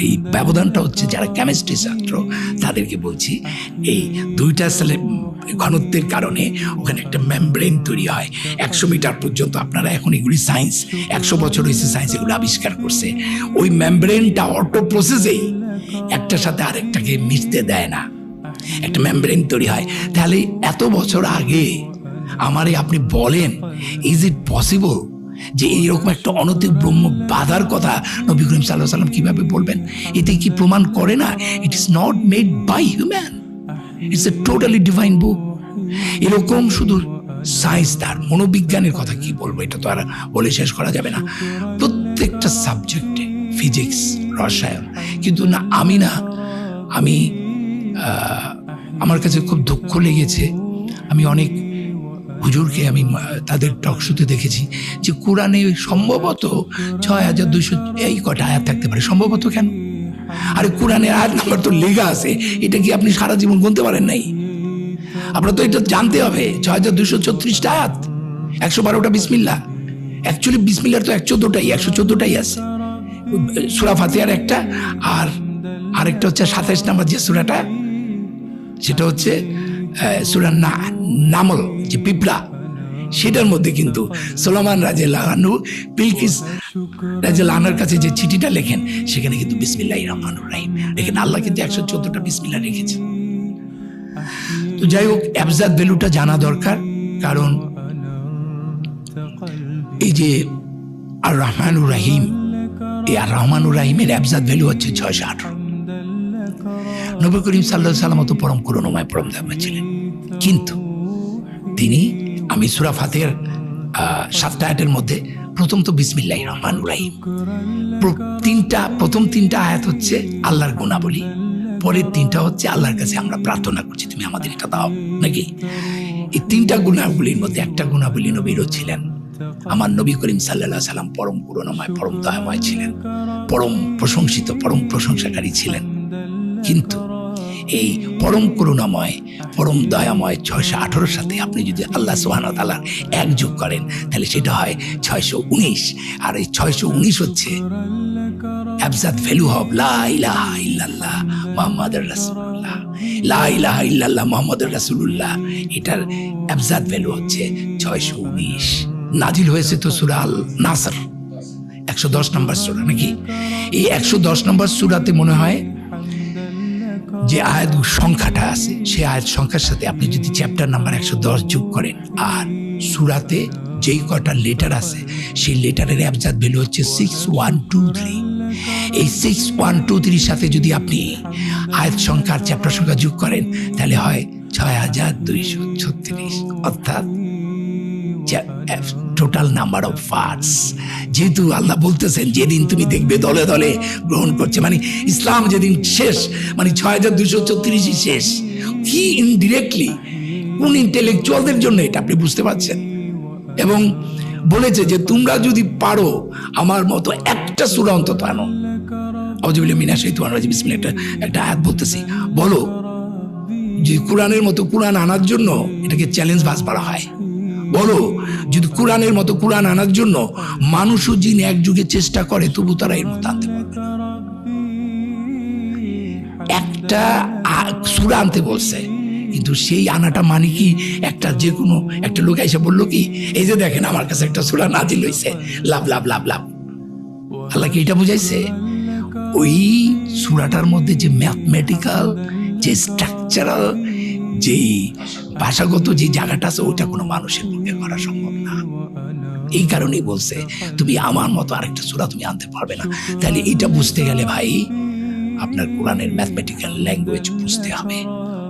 এই ব্যবধানটা হচ্ছে যারা কেমিস্ট্রি ছাত্র তাদেরকে বলছি, এই দুইটা সেলের ঘনত্বের কারণে ওখানে একটা মেমব্রেন তৈরি হয় 100 মিটার পর্যন্ত। আপনারা এখন এগুলি সায়েন্স, 100 বছর হয়েছে সায়েন্স এগুলো আবিষ্কার করছে। ওই মেমব্রেনটা অটো প্রসেসেই একটার সাথে আরেকটাকে মিশতে দেয় না, একটা মেমব্রেন তৈরি হয়। তাহলে এত বছর আগে আমারে আপনি বলেন, ইজ ইট পসিবল যে এইরকম একটা অনতিক্রম্য বাধার কথা নবী করিম সাল্লাল্লাহু আলাইহি সাল্লাম কিভাবে বলবেন? এতে কি প্রমাণ করে না it is not made by human, it's a totally divine book? এরকম শুধু সায়েন্স, তার মনোবিজ্ঞানের কথা কি বলবো, এটা তো আর বলে শেষ করা যাবে না। প্রত্যেকটা সাবজেক্টে, ফিজিক্স, রসায়ন, কিন্তু না আমি আমার কাছে খুব দুঃখ লেগেছে। আমি অনেক হুজুরকে আমি তাদের টকশোতে দেখেছি যে কোরআনে সম্ভবত 6200 এই কটা আয়াত থাকতে পারে। সম্ভবত কেন? আরে কোরআনের আয়াত নাম্বার তো লেখা আছে, এটা কি আপনি সারা জীবন গুনতে পারেন নাই? আপনার তো এটা জানতে হবে। 6234টা আয়াত, 112টা বিসমিল্লাহ। অ্যাকচুয়ালি বিসমিল্লার তো 114টাই আছে। সূরা ফাতিহার একটা, আর আরেকটা হচ্ছে 27 নম্বর যে সূরাটা, সেটা হচ্ছে সূরা নামল, যে পিঁপড়া, সেটার মধ্যে কিন্তু সুলাইমান রাদিয়াল্লাহু আনহু বিলকিস রাদিয়াল্লাহু আনহার কাছে যে চিঠিটা লেখেন, সেখানে কিন্তু বিসমিল্লাহির রহমানির রহিম লেখেন। আল্লাহ কিন্তু 114টা বিসমিল্লাহ রেখেছেন। তো যাই হোক, অ্যাবজাদ ভ্যালুটা জানা দরকার, কারণ এই যে আর রহমানুর রহিম, এই আর রহমানুর রহিমের অ্যাবজাদ ভ্যালু হচ্ছে 618। নবী করিম সাল্লাল্লাহু আলাইহি সাল্লাম তো পরম করুণাময়, পরম দয়াময় ছিলেন, কিন্তু তিনি, আমি সূরা ফাতিহার 7টা আয়াতের মধ্যে প্রথম তো বিসমিল্লাহির রহমানির রহিম, প্রথম তিনটা আয়াত হচ্ছে আল্লাহর গুণাবলী, পরের 3টা হচ্ছে আল্লাহর কাছে আমরা প্রার্থনা করছি তুমি আমাদের এটা দাও, নাকি? এই 3টা গুণাবলীর মধ্যে একটা গুণাবলী নবীরও ছিলেন। আমার নবী করিম সাল্লাল্লাহু আলাইহি সাল্লাম পরম করুণাময়, পরম দয়াময় ছিলেন, পরম প্রশংসিত, পরম প্রশংসাকারী ছিলেন। কিন্তু এই পরম করুণাময়, পরম দয়াময় 618 সাথে আপনি যদি আল্লাহ সুবহানাহু ওয়া তাআলার এক যোগ করেন, তাহলে সেটা হয় 619। আর এই 619 হচ্ছে অ্যাবজাদ ভ্যালু অফ লা ইলাহা ইল্লাল্লাহ মুহাম্মাদুর রাসূলুল্লাহ। লা ইলাহা ইল্লাল্লাহ মুহাম্মাদুর রাসূলুল্লাহ, এটার অ্যাবজাদ ভ্যালু হচ্ছে 619। নাজিল হয়েছে তো সূরা আল নাসর, 110 নম্বর সূরা, নাকি? এই 110 নম্বর সূরাতে মনে হয় যে আয়াত সংখ্যাটা আছে, সেই আয়াত সংখ্যার সাথে আপনি যদি চ্যাপ্টার নাম্বার 110 যোগ করেন, আর সূরাতে যেই কটা লেটার আছে সেই লেটারের অ্যাবজাদ ভ্যালু হচ্ছে 6123। এই 6123 সাথে যদি আপনি আয়াত সংখ্যা, চ্যাপ্টার সংখ্যা যোগ করেন, তাহলে হয় 6236, অর্থাৎ টোটাল নাম্বার অফ ভার্স। যেহেতু আল্লাহ বলতেছেন যেদিন তুমি দেখবে দলে দলে গ্রহণ করছে, মানে ইসলাম যেদিন শেষ, মানে 6234 শেষ। কি ইনডিরেক্টলি, কোন ইন্টেলেকচুয়ালদের জন্য এটা আপনি বুঝতে পারছেন? এবং বলেছে যে তোমরা যদি পারো আমার মতো একটা সূরা অন্তত আনো। আউযুবিল্লাহি মিনাশ শাইতানির রাজিম, বিসমিল্লাহ, একটা আয়াত বলতেছি, বলো যে কোরআনের মতো কোরআন আনার জন্য এটাকে চ্যালেঞ্জ বাস করা হয়। বলো যদি কোরআনের মতো কোরআন আনার জন্য মানুষ ও জিন এক যুগে চেষ্টা করে, তবু তারা এর মতো আনতে পারবে না। একটা সূরা আনতে বলছে, কিন্তু সেই আনাটা মানে কি একটা যে কোনো একটা লোক এসে বললো কি এই যে দেখেন আমার কাছে একটা সূরা নাজিল হইছে, লাভ লাভ লাভ লাভ। আল্লাহ কি এটা বুঝাইছে? ওই সূরাটার মধ্যে যে ম্যাথমেটিক্যাল, যে স্ট্রাকচারাল, যে ভাষাগত যে জায়গাটা আছে ওটা কোনো মানুষের পক্ষে করা সম্ভব না। এই কারণেই বলছে তুমি আমার মতো আরেকটা সূরা তুমি আনতে পারবে না। তাহলে এটা বুঝতে গেলে ভাই আপনার কোরআনের ম্যাথমেটিক্যাল ল্যাঙ্গুয়েজ বুঝতে হবে।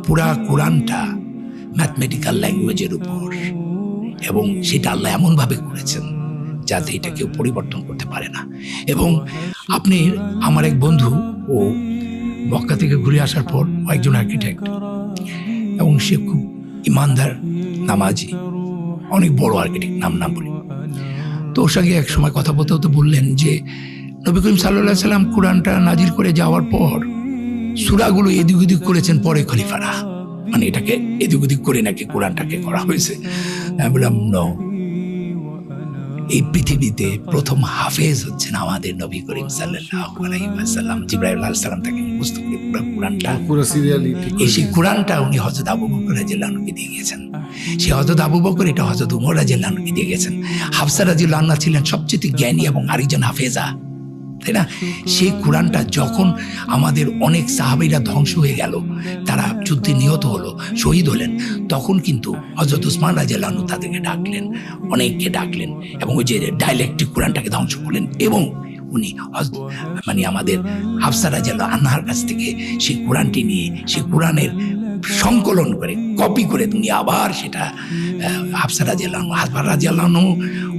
পুরা কোরআনটা ম্যাথমেটিক্যাল ল্যাঙ্গুয়েজের উপর, এবং সেটা আল্লাহ এমনভাবে করেছেন যাতে এটা কেউ পরিবর্তন করতে পারে না। এবং আপনি, আমার এক বন্ধু, ও মক্কা থেকে ঘুরে আসার পর ও একজন আর্কিটেক্ট, এবং সে খুব ইমানদার, নামাজি, অনেক বড় আর্কিটেক্ট, নাম বলি। তো ওর সঙ্গে এক সময় কথা বলতে হতে বললেন যে নবী করিম সাল্লাল্লাহু আলাইহি সাল্লাম কোরআনটা নাজিল করে যাওয়ার পর সূরাগুলো এদিক ওদিক করেছেন পরে খলিফারা, মানে এটাকে এদিক ওদিক করে নাকি কোরআনটাকে করা হয়েছে। আমি বললাম নো, এই পৃথিবীতে প্রথম হাফেজ হচ্ছেন আমাদের নবী করিম সাল্লাল্লাহু আলাইহি ওয়াসাল্লাম। জিবরাইল আলাইহিস সালাম তাকে মুখস্থ করে পুরো কোরআনটা, পুরো সিরিয়ালি সেই কোরআনটা উনি হযরত আবু বকর রাদিয়াল্লাহু আনহুকে দিয়ে গেছেন। সে হযরত আবু বকর এটা হযরত উমর রাদিয়াল্লাহু আনহুকে দিয়ে গেছেন। হাফসা রাদিয়াল্লাহু আনহা ছিলেন সবচেয়ে জ্ঞানী এবং আরেকজন হাফেজা, তাই না? সেই কোরআনটা যখন আমাদের অনেক সাহাবীরা ধ্বংস হয়ে গেল, তারা যুদ্ধে নিহত হলো, শহীদ হলেন, তখন কিন্তু হযরত উসমান রাদিয়াল্লাহু আনহু তাদেরকে ডাকলেন, অনেককে ডাকলেন, এবং ওই যে ডাইলেক্ট্রিক কোরআনটাকে ধ্বংস করলেন, এবং উনি মানে আমাদের হাফসা রাদিয়াল্লাহু আনহার কাছ থেকে সেই কোরআনটি নিয়ে সেই কোরআনের সংকলন করে কপি করে উনি আবার সেটা হাফসা রাদিয়াল্লাহু আনহু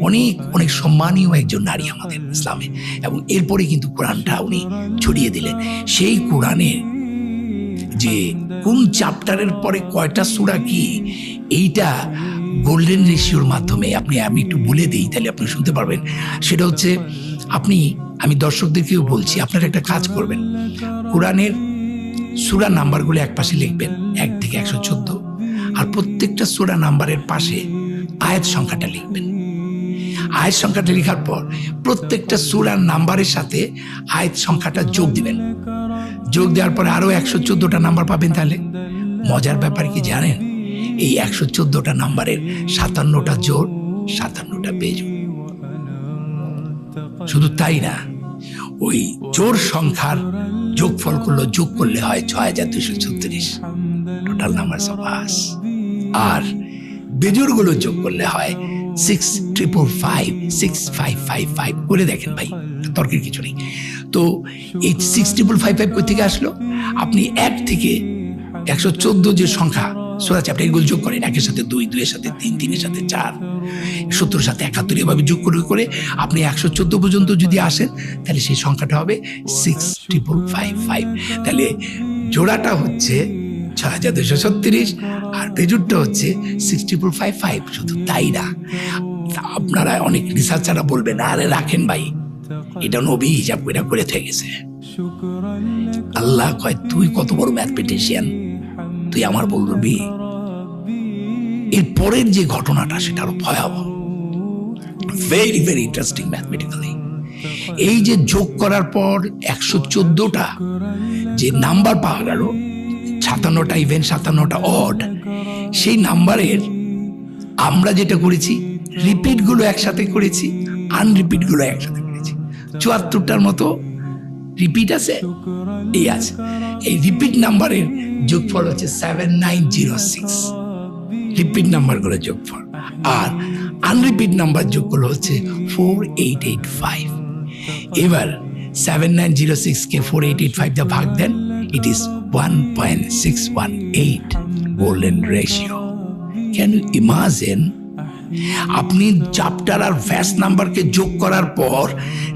অনেক অনেক সম্মানীয় একজন নারী আমাদের ইসলামে, এবং এরপরে কিন্তু কোরআনটা উনি ছড়িয়ে দিলেন। সেই কোরআনের যে কোন চ্যাপ্টারের পরে কয়টা সূরা কি, এইটা গোল্ডেন রেশিওর মাধ্যমে আমি একটু বলে দিই, তাহলে আপনি শুনতে পারবেন। সেটা হচ্ছে আমি দর্শকদেরকেও বলছি, আপনারা একটা কাজ করবেন, কোরআনের সূরা নাম্বারগুলো এক পাশে লিখবেন 1 থেকে 114, আর প্রত্যেকটা সূরা নাম্বারের পাশে আয়াত সংখ্যাটা লিখবেন। আয়াত সংখ্যাটা লেখার পর প্রত্যেকটা সূরা নাম্বারের সাথে আয়াত সংখ্যাটা যোগ দিবেন। যোগ দেওয়ার পরে আরো 114টা নাম্বার পাবেন। তাহলে মজার ব্যাপার কি জানেন? এই 114টা নাম্বারের 57টা জোড়, 57টা বেজোড়। শুধু তাই না, ওই জোড় সংখ্যার যোগফল যোগ করলে হয় 6236 টোটাল নাম্বার অফ আস, আর বেজোড় গুলো যোগ করলে হয় 6555 করে। দেখেন ভাই, তর্কের কিছু নেই। তো এই 6555 কই থেকে আসলো? আপনি 1 থেকে 114 যে সংখ্যা সূরা চ্যাপ্টার, এগুলো যোগ করেন, 1 এর সাথে 2, 2 এর সাথে 3, 3 এর সাথে 4, 70 এর সাথে 71, এভাবে যোগ করে আপনি 114 পর্যন্ত যদি আসেন, তাহলে সেই সংখ্যাটা হবে 6555। তাহলে জোড়াটা হচ্ছে 6236 আর বেজোড়টা হচ্ছে 6555। শুধু তাই না, আপনারা অনেক রিসার্চাররা বলবেন আরে রাখেন ভাই, এটা নবী হিসাব করে থেকে গেছে। আল্লাহ কয় তুই কত বড় ম্যাথমেটিশিয়ান, তুই আমার বলবি? এর পরের যে ঘটনাটা সেটা আরো ভয়াবহ, ভেরি ভেরি ইন্টারেস্টিং ম্যাথমেটিক্যালি। এই যে যোগ করার পর 114টা যে নাম্বার পাওয়া গেল, 57টা ইভেন, 57টা অড, সেই নাম্বারের আমরা যেটা করেছি, রিপিট গুলো একসাথে করেছি, আনরিপিট গুলো একসাথে করেছি। 74টার মতো রিপিট আছে, এই আছে। এই রিপিট নাম্বারের যোগফল হচ্ছে 7906, রিপিট নাম্বার গুলো যোগফল, আর আনরিপিট নাম্বার যোগফল হচ্ছে 4885। এবার 7906 কে 4885 দিয়ে ভাগ দেন, it is 1.618 golden ratio. Can you imagine? আপনি চ্যাপ্টার আর ভ্যাস নাম্বারকে যোগ করার পর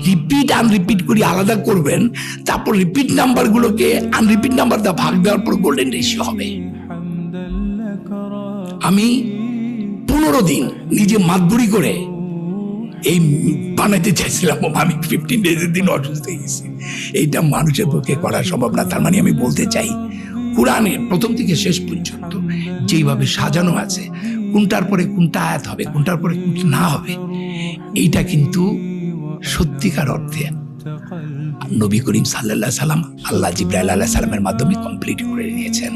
রিপিট আনরিপিট করে আলাদা করবেন, তারপর রিপিট নাম্বারগুলোকে আনরিপিট নাম্বার দিয়ে ভাগ দেওয়ার পর গোল্ডেন রেশিও হবে। আমি 15 দিন নিজে মাতবুরি করে এই বানাইতে চাইছিলাম, আমি 15 ডেজের দিন অসুস্থ হয়ে গেছি। এইটা মানুষের পক্ষে করা সম্ভব না। তার মানে আমি বলতে চাই, কোরআনের প্রথম থেকে শেষ পর্যন্ত যেইভাবে সাজানো আছে, কোনটার পরে কোনটা আয়াত হবে, কোনটার পরে কোনটা না হবে, এইটা কিন্তু সত্যিকার অর্থে নবী করিম সাল্লাল্লাহু আলাইহি সাল্লাম, আল্লাহ জিবরাইল আলাইহিস সালামের মাধ্যমে কমপ্লিট করে নিয়েছেন।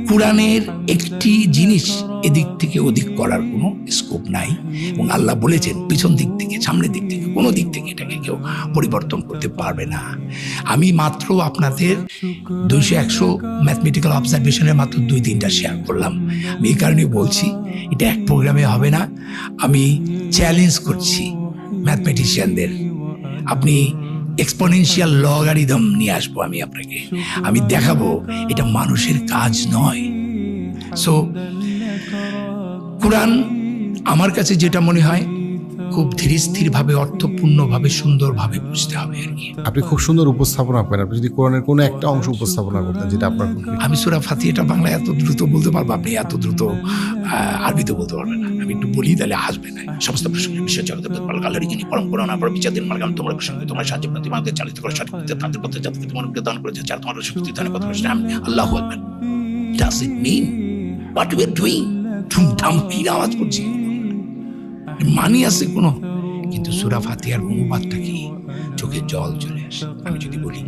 কোরআনের একটি জিনিস এদিক থেকে ওদিক করার কোনো স্কোপ নাই, এবং আল্লাহ বলেছেন পিছন দিক থেকে সামনের দিক থেকে কোনো দিক থেকে এটাকে কেউ পরিবর্তন করতে পারবে না। আমি মাত্র আপনাদের 200-100 ম্যাথমেটিক্যাল অবজারভেশনের মাত্র 2-3টা শেয়ার করলাম। আমি এই কারণে বলছি এটা এক প্রোগ্রামে হবে না। আমি চ্যালেঞ্জ করছি ম্যাথমেটিশিয়ানদের, আপনি এক্সপোনেনশিয়াল লগারিদম নিয়ে আসবো আমি দেখাবো এটা মানুষের কাজ নয়। সো কোরআন আমার কাছে যেটা মনে হয় খুব ধীরস্থিরভাবে, অর্থপূর্ণভাবে, সুন্দরভাবে বুঝতে হবে আর কি। আপনি খুব সুন্দর উপস্থাপনা করেন। আপনি যদি কোরআনের কোনো একটা অংশ উপস্থাপনা করতেন যেটা আপনার আমি সূরা ফাতিহাটা বাংলা এত দ্রুত বলতে পারবো, আপনি এত দ্রুত আরবিতে বলতে পারবেন না। আমি একটু বলি তাহলে আসবে না। সমস্ত প্রসঙ্গে বিশ্ব জগতের আল্লাহরই যিনি পরম করুণা পরম বিচারদিন মার্গাম তোমরা প্রসঙ্গে তোমার সাহায্য প্রতি আমাদের চালিত করে সঠিক পথে তাদের পথে যাদেরকে তোমার দান করেছে, যারা তোমার শক্তি দান কথা বলেছে। আমি আল্লাহু আকবার। Does it mean what we are doing? ধুমধাম কি আওয়াজ করছি, মানি আছে কোনো? কিন্তু সূরা ফাতিহার অনুবাদটা কি? চোখে জল চলে আসে আমি যদি বলি।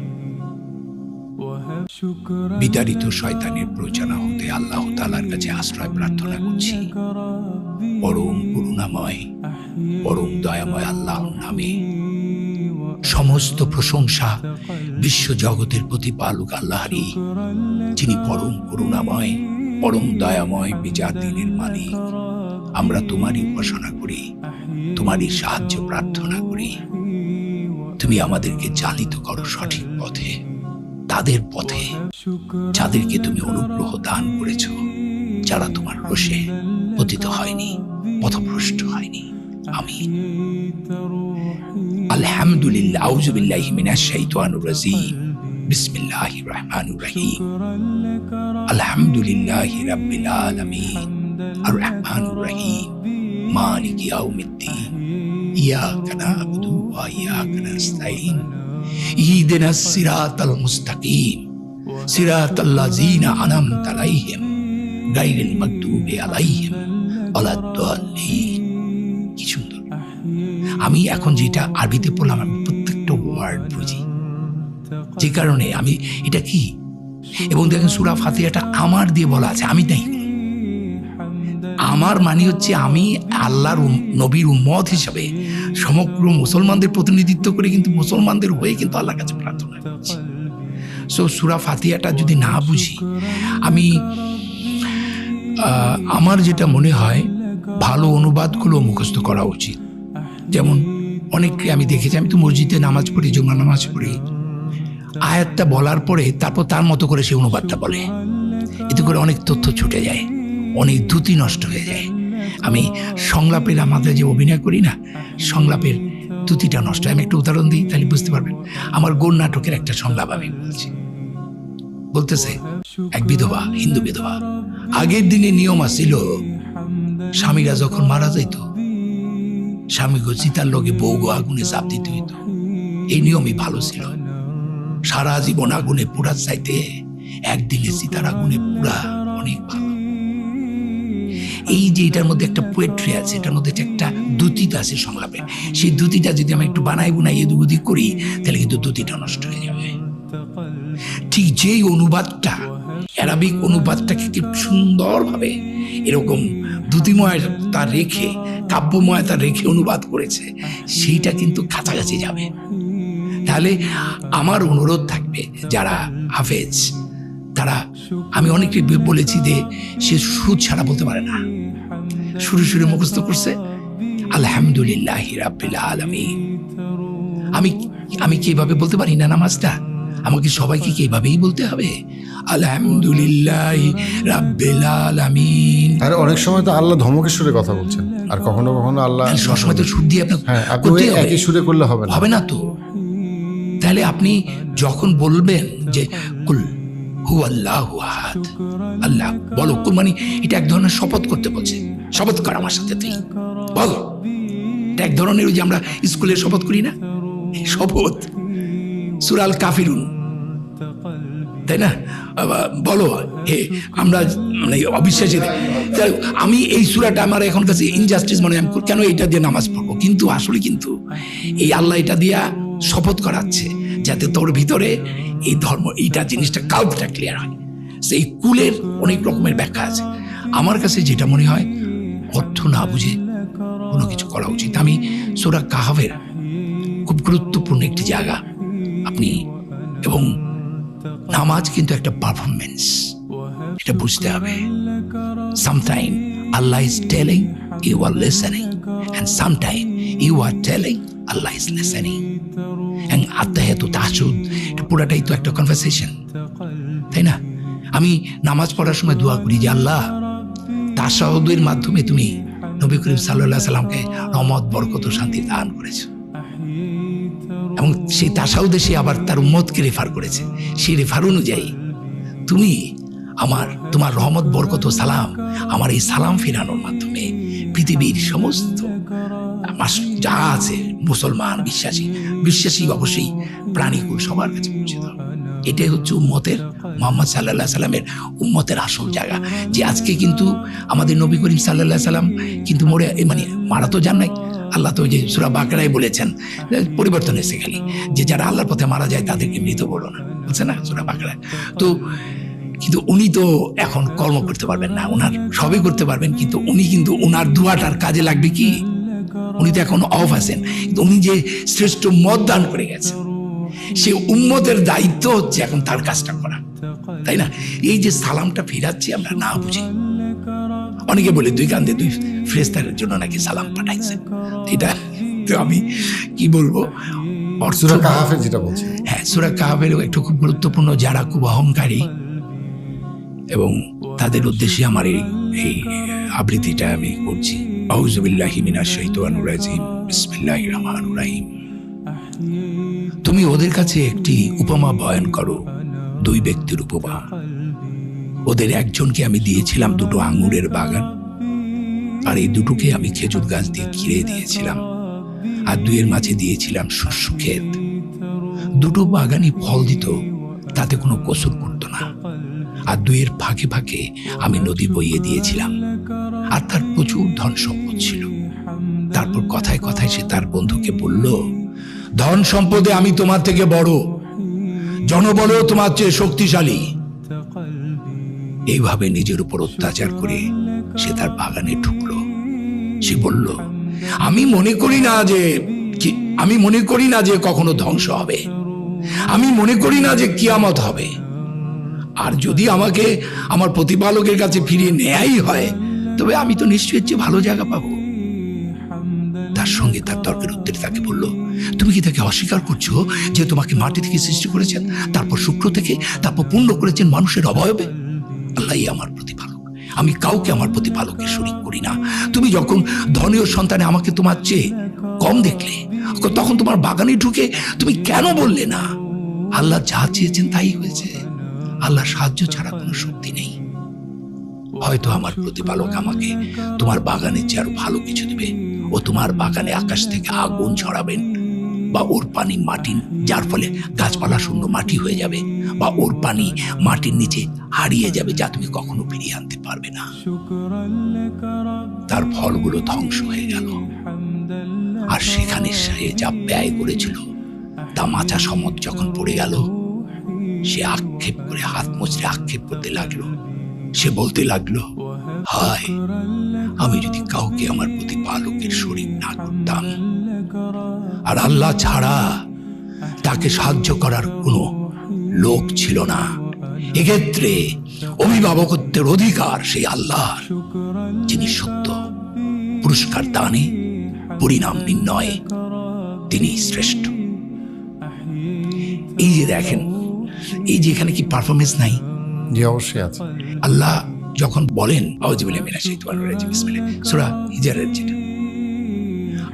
বিতাড়িত শয়তানের প্রচারণা হতে আল্লাহ তাআলার কাছে আশ্রয় প্রার্থনা করছি। পরম করুণাময় পরম দয়াময় আল্লাহর নামে সমস্ত প্রশংসা বিশ্ব জগতের প্রতিপালক আল্লাহরই, যিনি পরম করুণাময় পরম দয়াময় বিচার দিনের মালিক। আমরা তোমারই উপাসনা করি, তোমারই সাহায্য প্রার্থনা করি। তুমি আমাদেরকে চালিত করো সঠিক পথে, তাদের পথে যাদেরকে তুমি অনুগ্রহ দান করেছ, যারা তোমার রোষে পতিত হয়নি, পথভ্রষ্ট হয়নি। আমিন। আলহামদুলিল্লাহ। আউযু বিল্লাহি মিনাশ শাইতানির রাজীম। বিসমিল্লাহির রহমানির রহিম। আলহামদুলিল্লাহি রাব্বিল আলামিন। আর রহমানির রহিম। মালিকি ইয়াউমিদ্দিন। ইয়াকা না'বুদু ওয়া ইয়াকা নাস্তাঈন। ইহদিনাস সিরাতাল মুস্তাকিম। সিরাতাল লাযিনা আন'আমতা আলাইহিম গায়রিল মাগদুবি আলাইহিম ওয়ালাদ-দাল্লিন। কি সুন্দর। আমি এখন যেটা আরবিতে পড়লাম আমি প্রত্যেকটা ওয়ার্ড বুঝি, যে কারণে আমি এটা কি, এবং দেখেন সূরা ফাতিহাটা আমার দিয়ে বলা আছে, আমি তাই আমার মানে হচ্ছে আমি আল্লাহর নবীর উম্মত হিসাবে সমগ্র মুসলমানদের প্রতিনিধিত্ব করে কিন্তু মুসলমানদের হয়ে কিন্তু আল্লাহর কাছে প্রার্থনা করছি। সো সূরা ফাতিহাটা যদি না বুঝি, আমি আমার যেটা মনে হয় ভালো অনুবাদগুলো মুখস্থ করা উচিত। যেমন অনেককে আমি দেখেছি, আমি তো মসজিদে নামাজ পড়ি, জুমা নামাজ পড়ি, আয়াতটা বলার পরে তারপর তার মতো করে সে অনুবাদটা বলে, এতে করে অনেক তথ্য ছুটে যায়, অনেক দ্রুতি নষ্ট হয়ে যায়। আমি সংলাপের আমাদের যে অভিনয় করি না, সংলাপের দ্রুতিটা নষ্ট হয়। আমি একটা উদাহরণ দিই তাহলে বুঝতে পারবেন। আমার গোল নাটকের একটা সংলাপ আমি বলছি। বলতেছে এক বিধবা, হিন্দু বিধবা, আগের দিনে নিয়ম আছিল স্বামীরা যখন মারা যাইত স্বামীকে চিতার লগে বউ আগুনে চাপ দিতে হইত। এই নিয়মই ভালো ছিল। সারা জীবন আগুনে পোড়ার চাইতে একদিনে চিতার আগুনে পোড়া অনেক ভালো। এই যে এটার মধ্যে একটা পোয়েট্রি আছে, এটার মধ্যে একটা দ্যুতিটা আছে সংলাপে। সেই দ্যুতিটা যদি আমি একটু বানাই বুনাই এদিক ওদিক করি তাহলে কিন্তু দ্যুতিটা নষ্ট হয়ে যাবে। ঠিক যেই অনুবাদটা, অ্যারাবিক অনুবাদটাকে কি সুন্দরভাবে এরকম দ্যুতিময়তা রেখে, কাব্যময়তা রেখে অনুবাদ করেছে, সেইটা কিন্তু কাছাকাছি যাবে। তাহলে আমার অনুরোধ থাকবে যারা হাফেজ, তারা, আমি অনেকে বলেছি যে সে সুর ছাড়া বলতে পারে না, সুরে সুরে মুখস্থ করছে আলহামদুলিল্লাহি রাব্বিল আলামিন। আমি কি এভাবে বলতে পারি না নামাজটা? আমাকে সবাইকে কি এভাবেই বলতে হবে? আলহামদুলিল্লাহি রাব্বিল আলামিন। আর অনেক সময় তো আল্লাহ ধমকের সুরে কথা বলছেন, আর কখনো কখনো আল্লাহ সবসময় তো সুর দিয়ে আপনি একই সুরে করলে হবে না, হবে না তো। তাহলে আপনি যখন বলবেন যে কুল হুয়াল্লাহু আহাদ, আল্লাহ বলো, কুল মানে এটা এক ধরনের শপথ করতে বলছে। শপথ কর আমার সাথে, তুই বল। এটা এক ধরনের ওই যে আমরা স্কুলে শপথ করি না, শপথ। সূরা আল কাফিরুন, তাই না? বলো হে আমরা মানে অবিশ্বাসী। আমি এই সূরাটা আমার এখন কাছে ইনজাস্টিস মনে হয়, কেন এটা দিয়ে নামাজ পড়বো? কিন্তু আসলে কিন্তু এই আল্লাহ এটা দিয়া শপথ করাচ্ছে যাতে তোর ভিতরে এই ধর্ম, এইটা জিনিসটা কাল্পটা ক্লিয়ার হয়। এই কুলের অনেক রকমের ব্যাখ্যা আছে। আমার কাছে যেটা মনে হয়, অর্থ না বুঝে কোনো কিছু করা উচিত। আমি সূরা কাহাফের খুব গুরুত্বপূর্ণ একটি জায়গা আপনি, এবং নামাজ কিন্তু একটা পারফরমেন্স, এটা বুঝতে হবে। Sometime Allah is telling, you are listening, and sometime you are telling, Allah is listening. আত্মাহিয়াতু তাহাজ্জুদ, এটা পুরাটাই তো একটা কনভারসেশন, তাই না? আমি নামাজ পড়ার সময় দোয়া করি যে আল্লাহ, তাশাহুদের মাধ্যমে তুমি নবী করিম সাল্লাল্লাহু আলাইহি সাল্লামকে রহমত, বরকত ও শান্তি দান করেছো, এবং সেই তাশাহুদে সে আবার তার উম্মতকে রেফার করেছে। সেই রেফার অনুযায়ী তুমি তোমার রহমত, বরকত ও সালাম, আমার এই সালাম ফিরানোর মাধ্যমে পৃথিবীর সমস্ত যা আছে মুসলমান, বিশ্বাসী অবশ্যই প্রাণীকুল সবার কাছে পৌঁছে দাও। এটাই হচ্ছে উম্মতের, মুহাম্মদ সাল্লাল্লাহু আলাইহি সাল্লামের উম্মতের আসল জায়গা। যে আজকে কিন্তু আমাদের নবী করিম সাল্লাল্লাহু আলাইহি সাল্লাম কিন্তু মারা তো যান নাই। আল্লাহ তো যে সূরা বাকারায় বলেছেন, পরিবর্তন হয়েছে খালি, যে যারা আল্লাহর পথে মারা যায় তাদেরকে মৃত বলো না, বলছে না সূরা বাকারায়। তো কিন্তু উনি তো এখন কর্ম করতে পারবেন না, ওনার সবই করতে পারবেন, কিন্তু উনি কিন্তু ওনার দোয়াটার কাজে লাগবে কি? উনি তো এখন অফ আছেন, কিন্তু উনি যে শ্রেষ্ঠ মত দান করে গেছেন, সে উম্মতের দায়িত্ব হচ্ছে এখন তার কাজটা করা, তাই না? এই যে সালামটা ফিরাচ্ছি আমরা না বুঝে, অনেকে বলে দুই কান্দে দুই ফেরেশতার জন্য নাকি সালাম পাঠাইছে। এটা তো আমি কি বলবো, সূরা কাহাফের যেটা বলছে, হ্যাঁ সূরা কাহাফেরও একটু খুব গুরুত্বপূর্ণ, যারা খুব অহংকারী, এবং তাদের উদ্দেশ্যে আমার এই আবৃত্তিটা আমি করছি। আউযু বিল্লাহি মিনাশ শাইতানির রাজিম, বিসমিল্লাহির রহমানির রহিম। তুমি ওদের কাছে একটি উপমা বয়ান করো, দুই ব্যক্তির উপমা। ওদের একজনকে আমি দিয়েছিলাম দুটো আঙ্গুরের বাগান, আর এই দুটোকে আমি খেজুর গাছ দিয়ে ঘিরে দিয়েছিলাম, আর দুইয়ের মাঝে দিয়েছিলাম শস্য ক্ষেত। দুটো বাগানই ফল দিত, তাতে কোনো কসুর করতো না। আর দুইয়ের ফাঁকে ফাঁকে আমি নদী বইয়ে দিয়েছিলাম, আর তার প্রচুর ধন সম্পদ ছিল। তারপর কথায় কথায় সে তার বন্ধুকে বলল, ধন সম্পদে আমি তোমার থেকে বড়, জনবলেও তোমার চেয়ে শক্তিশালী। এইভাবে নিজের উপর অত্যাচার করে সে তার বাগানে ঢুকলো। সে বলল, আমি মনে করি না যে কখনো ধ্বংস হবে, আমি মনে করি না যে কিয়ামত হবে, আর যদি আমাকে আমার প্রতিপালকের কাছে ফিরিয়ে নেয়াই হয়, তবে আমি তো নিশ্চয়ই চেয়ে ভালো জায়গা পাবো। তার সঙ্গে তার তর্কের উত্তরে তাকে বলল, তুমি কি তাকে অস্বীকার করছো যে তোমাকে মাটি থেকে সৃষ্টি করেছেন, তারপর শুক্র থেকে, তারপর পূর্ণ করেছেন মানুষের অবয়বে? আল্লাহই আমার প্রতিপালক, আমি কাউকে আমার প্রতিপালকের শরীক করি না। তুমি যখন ধনীয় সন্তানে আমাকে তোমার চেয়ে কম দেখলে, তখন তোমার বাগানে ঢুকে তুমি কেন বললে না, আল্লাহ যা চেয়েছেন তাই হয়েছে, আল্লাহ সাহায্য ছাড়া কোনো শক্তি নেই। হয়তো আমার প্রতিপালক আমাকে তোমার বাগানের চেয়ে আরো ভালো কিছু দিবে, ও তোমার বাগানে আকাশ থেকে আগুন ছড়াবেন, বা ওর পানি মাটি, যার ফলে গাছপালা শূন্য মাটি হয়ে যাবে, বা ওর পানি মাটির নিচে হারিয়ে যাবে, যা তুমি কখনো ফিরিয়ে আনতে পারবে না। তার ফলগুলো ধ্বংস হয়ে গেল, আর সেখানে সে যা ব্যয় করেছিল তা মাচা সমত যখন পড়ে গেল, সে আক্ষেপ করে হাত মুচড়ে আক্ষেপ করতে লাগলো। সে বলতে লাগলো, হায়, আমি যদি কাউকে আমার প্রতিপালকের শরীক না করতাম, আর আল্লাহ ছাড়া তাকে সাহায্য করার কোনো লোক ছিল না। এক্ষেত্রে অভিভাবকত্বের অধিকার সেই আল্লাহর, যিনি সত্য, পুরস্কার দানে, পরিণাম নির্ণয়ে তিনি শ্রেষ্ঠ। এই যে দেখেন, এই যে এখানে কি পারফরমেন্স নাই? জি, অবশ্যই আছে। আল্লাহ যখন বলেন, আউযু বিল্লাহি মিনাশ শাইতানির রাজিম, বিসমিল্লাহ, সূরা হিজরের যেটা,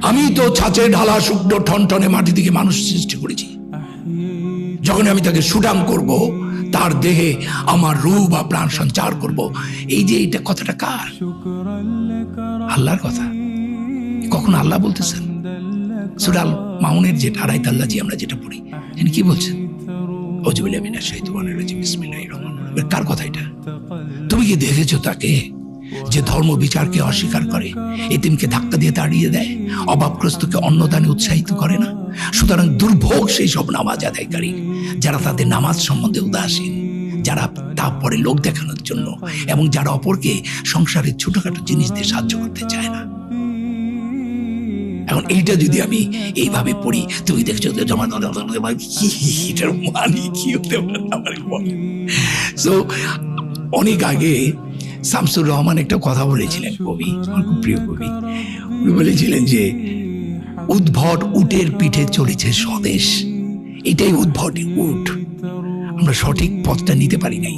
আমি তো ছাঁচে ঢালা শুকনো ঠনঠনে মাটি থেকে মানুষ সৃষ্টি করেছি, যখন আমি তাকে সুঠাম করব, তার দেহে আমার রূহ বা প্রাণ সঞ্চার করব। এই যে এটা কথাটা কার? আল্লাহর কথা। কখন আল্লাহ বলতেছেন? সূরা আল মাউনের যে 2 আল্লাহ জি আমরা যেটা পড়ি, তিনি কি বলছেন? আউযু বিল্লাহি মিনাশ শাইতানির রাজিম, বিসমিল্লাহির রহমানির রহিম। কার কথা এটা? তুমি কি দেখেছো তাকে, যে ধর্ম বিচারকে অস্বীকার করে, এতিমকে ধাক্কা দিয়ে তাড়িয়ে দেয়, অভাবগ্রস্তকে অন্নদানে উৎসাহিত করে না? সুতরাং দুর্ভোগ সেই সব নামাজ আদায়কারী, যারা তাদের নামাজ সম্বন্ধে উদাসীন, যারা তা পরে লোক দেখানোর জন্য, এবং যারা অপরকে সংসারের ছোটখাটো জিনিস দিয়ে সাহায্য করতে চায় না। এখন এইটা যদি আমি এইভাবে পড়ি, তুমি দেখছো জমা এটার মানে কি হতে পারে? সো অনেক আগে শামসুর রহমান একটা কথা বলেছিলেন, কবি, আমার খুব প্রিয় কবি। উনি বলেছিলেন যে উদ্ভট উটের পিঠে চলেছে স্বদেশ। এটাই উদ্ভট উট, আমরা সঠিক পথটা নিতে পারি নাই।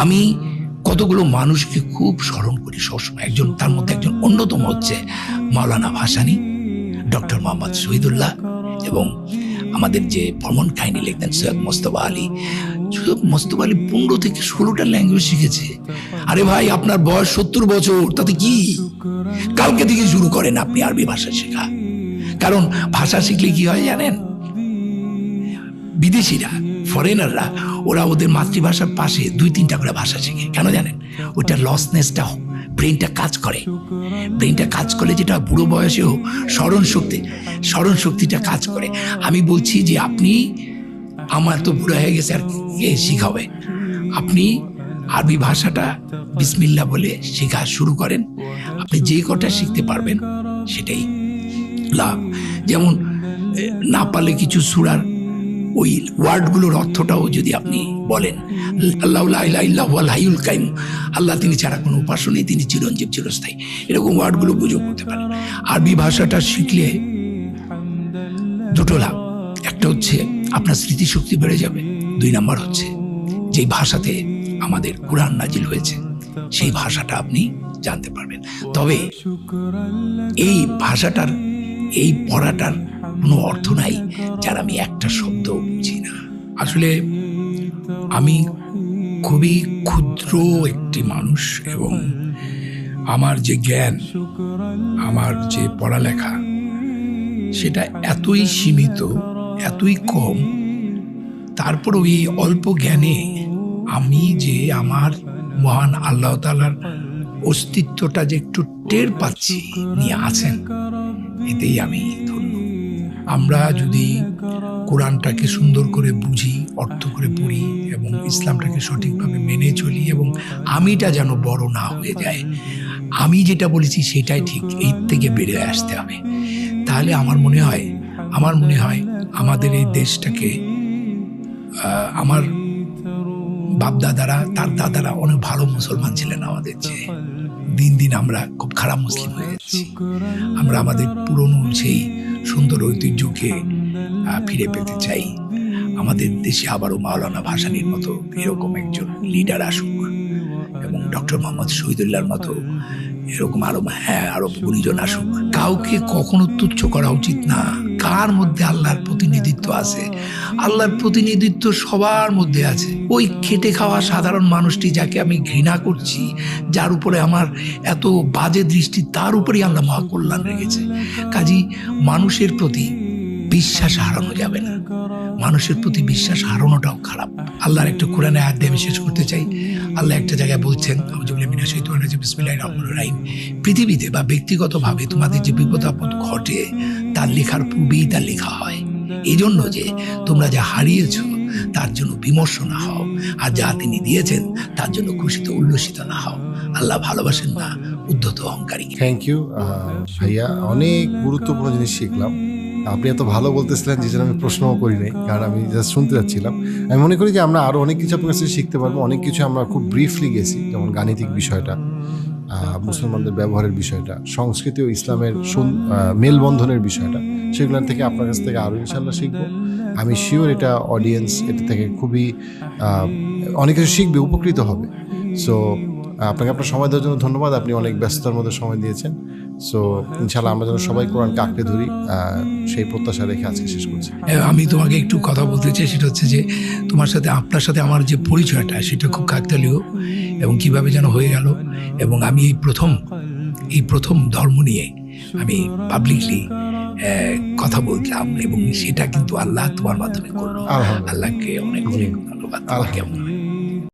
আমি কতগুলো মানুষকে খুব স্মরণ করি সবসময়, একজন তার মধ্যে একজন অন্যতম হচ্ছে মাওলানা ভাসানী, ডক্টর মোহাম্মদ শহীদুল্লাহ, এবং আমাদের যে ভ্রমণ কাহিনী লিখতেন সৈয়দ মোস্তফা আলী। সৈয়দ মোস্তফা আলী 15 থেকে 16টা ল্যাঙ্গুয়েজ শিখেছে। আরে ভাই, আপনার বয়স 70 বছর, তাতে কি? কালকে থেকে শুরু করেন আপনি আরবি ভাষা শেখা। কারণ ভাষা শিখলে কি হয় জানেন? বিদেশিরা, ফরেনাররা, ওরা ওদের মাতৃভাষার পাশে 2-3টা করে ভাষা শেখে। কেন জানেন? ওইটা লসনেসটা, ব্রেনটা কাজ করে। ব্রেনটা কাজ করলে যেটা বুড়ো বয়সেও স্মরণ শক্তিটা কাজ করে। আমি বলছি যে আপনি, আমার তো বুড়ো হয়ে গেছে, আর কে শিখাবে? আপনি আরবি ভাষাটা বিসমিল্লাহ বলে শেখা শুরু করেন। আপনি যে কটা শিখতে পারবেন সেটাই লাভ। যেমন না পারলে কিছু সূরার ওই ওয়ার্ডগুলোর অর্থটাও যদি আপনি বলেন, আল্লাহু লা ইলাহা ইল্লা হুয়াল হাইয়ুল কাইয়ুম, আল্লাহ তিনি ছাড়া কোনো উপাস্য নেই, তিনি চিরঞ্জীব চিরস্থায়ী, এরকম ওয়ার্ডগুলো বুঝে করতে পারেন। আরবি ভাষাটা শিখলে দুটো লাভ, একটা হচ্ছে আপনার স্মৃতিশক্তি বেড়ে যাবে, 2 নাম্বার হচ্ছে যেই ভাষাতে আমাদের কোরআন নাজিল হয়েছে সেই ভাষাটা আপনি জানতে পারবেন। তবে এই ভাষাটার, এই পড়াটার কোনো অর্থ নাই যার আমি একটা শব্দ বুঝি না। আসলে আমি খুবই ক্ষুদ্র একটি মানুষ, এবং আমার যে জ্ঞান, আমার যে পড়ালেখা, সেটা এতই সীমিত, এতই কম। তারপরও এই অল্প জ্ঞানে আমি যে আমার মহান আল্লাহ তাআলার অস্তিত্বটা যে একটু টের পাচ্ছি নিয়ে আছেন, এতেই আমি ধন্য। আমরা যদি কোরআনটাকে সুন্দর করে বুঝি, অর্থ করে পড়ি, এবং ইসলামটাকে সঠিকভাবে মেনে চলি, এবং আমিটা যেন বড় না হয়ে যায়, আমি যেটা বলেছি সেটাই ঠিক, এই থেকে বেরিয়ে আসতে হবে। তাহলে আমার মনে হয় আমাদের এই দেশটাকে, আমার বাপদাদারা, তার দাদারা অনেক ভালো মুসলমান ছিলেন আমাদের চেয়ে। দিন দিন আমরা খুব খারাপ মুসলিম হয়ে যাচ্ছি। আমরা আমাদের পুরনো সেই সুন্দর ঐতিহ্যকে ফিরে পেতে চাই। আমাদের দেশে আবারও মাওলানা ভাসানীর মতো এরকম একজন লিডার আসুক, এবং ডক্টর মোহাম্মদ শহীদুল্লাহর মতো এরকম আরো গুণীজন আসুক। কাউকে কখনো তুচ্ছ করা উচিত না। কার মধ্যে আল্লাহর প্রতিনিধিত্ব আছে? আল্লাহর প্রতিনিধিত্ব সবার মধ্যে আছে। ওই খেটে খাওয়া সাধারণ মানুষটি যাকে আমি ঘৃণা করছি, যার উপরে আমার এত বাজে দৃষ্টি, তার উপরেই আল্লাহ মহাকল্যাণ রেখেছে। কাজী মানুষের প্রতি বিশ্বাস হারানো যাবে না। মানুষের প্রতি বিশ্বাস হারানোটাও খারাপ। আল্লাহর একটা কোরআনে আয়াত দিয়ে আমি শেষ করতে চাই। আল্লাহ একটা জায়গায় বলছেন, বিসমিল্লাহির রহমানির রহিম, পৃথিবীতে বা ব্যক্তিগতভাবে তোমাদের যে বিপদ আপদ ঘটে তার লেখার পূর্বেই তার লেখা হয়। এই জন্য যে তোমরা যা হারিয়েছ তার জন্য বিমর্ষ না হও, আর যা তিনি দিয়েছেন তার জন্য খুশিতে উল্লসিত না হও। আল্লাহ ভালোবাসেন না উদ্ধত অহংকারী। থ্যাংক ইউ ভাইয়া, অনেক গুরুত্বপূর্ণ জিনিস শিখলাম। আপনি এত ভালো বলতেছিলেন যে আমি প্রশ্নও করি নাই, কারণ আমি জাস্ট শুনতে যাচ্ছিলাম। আমি মনে করি যে আমরা আরও অনেক কিছু আপনার কাছে শিখতে পারবো। অনেক কিছু আমরা খুব ব্রিফলি গেছি, যেমন গাণিতিক বিষয়টা, মুসলমানদের ব্যবহারের বিষয়টা, সংস্কৃতি ও ইসলামের মেলবন্ধনের বিষয়টা, সেগুলোর থেকে আপনার কাছ থেকে আরও ইনশাল্লাহ শিখবো। আমি শিওর এটা অডিয়েন্স এটা থেকে খুবই অনেক কিছু শিখবে, উপকৃত হবে। সো আপনাকে আপনার সময় দেওয়ার জন্য ধন্যবাদ। আপনি অনেক ব্যস্ততার মধ্যে সময় দিয়েছেন। সো ইনশাল্লাহ আমরা যেন সবাই কোরআনকে আঁকড়ে ধরি, সেই প্রত্যাশা রেখে আজকে শেষ করছি। আমি তোমাকে একটু কথা বলতে চাই, সেটা হচ্ছে যে তোমার সাথে, আপনার সাথে আমার যে পরিচয়টা, সেটা খুব কাকতালীয়, এবং কিভাবে যেন হয়ে গেল। এবং আমি এই প্রথম ধর্ম নিয়ে আমি পাবলিকলি কথা বললাম, এবং সেটা কিন্তু আল্লাহ তোমার মাধ্যমে করলো। আল্লাহকে অনেক অনেক ধন্যবাদ। কেমন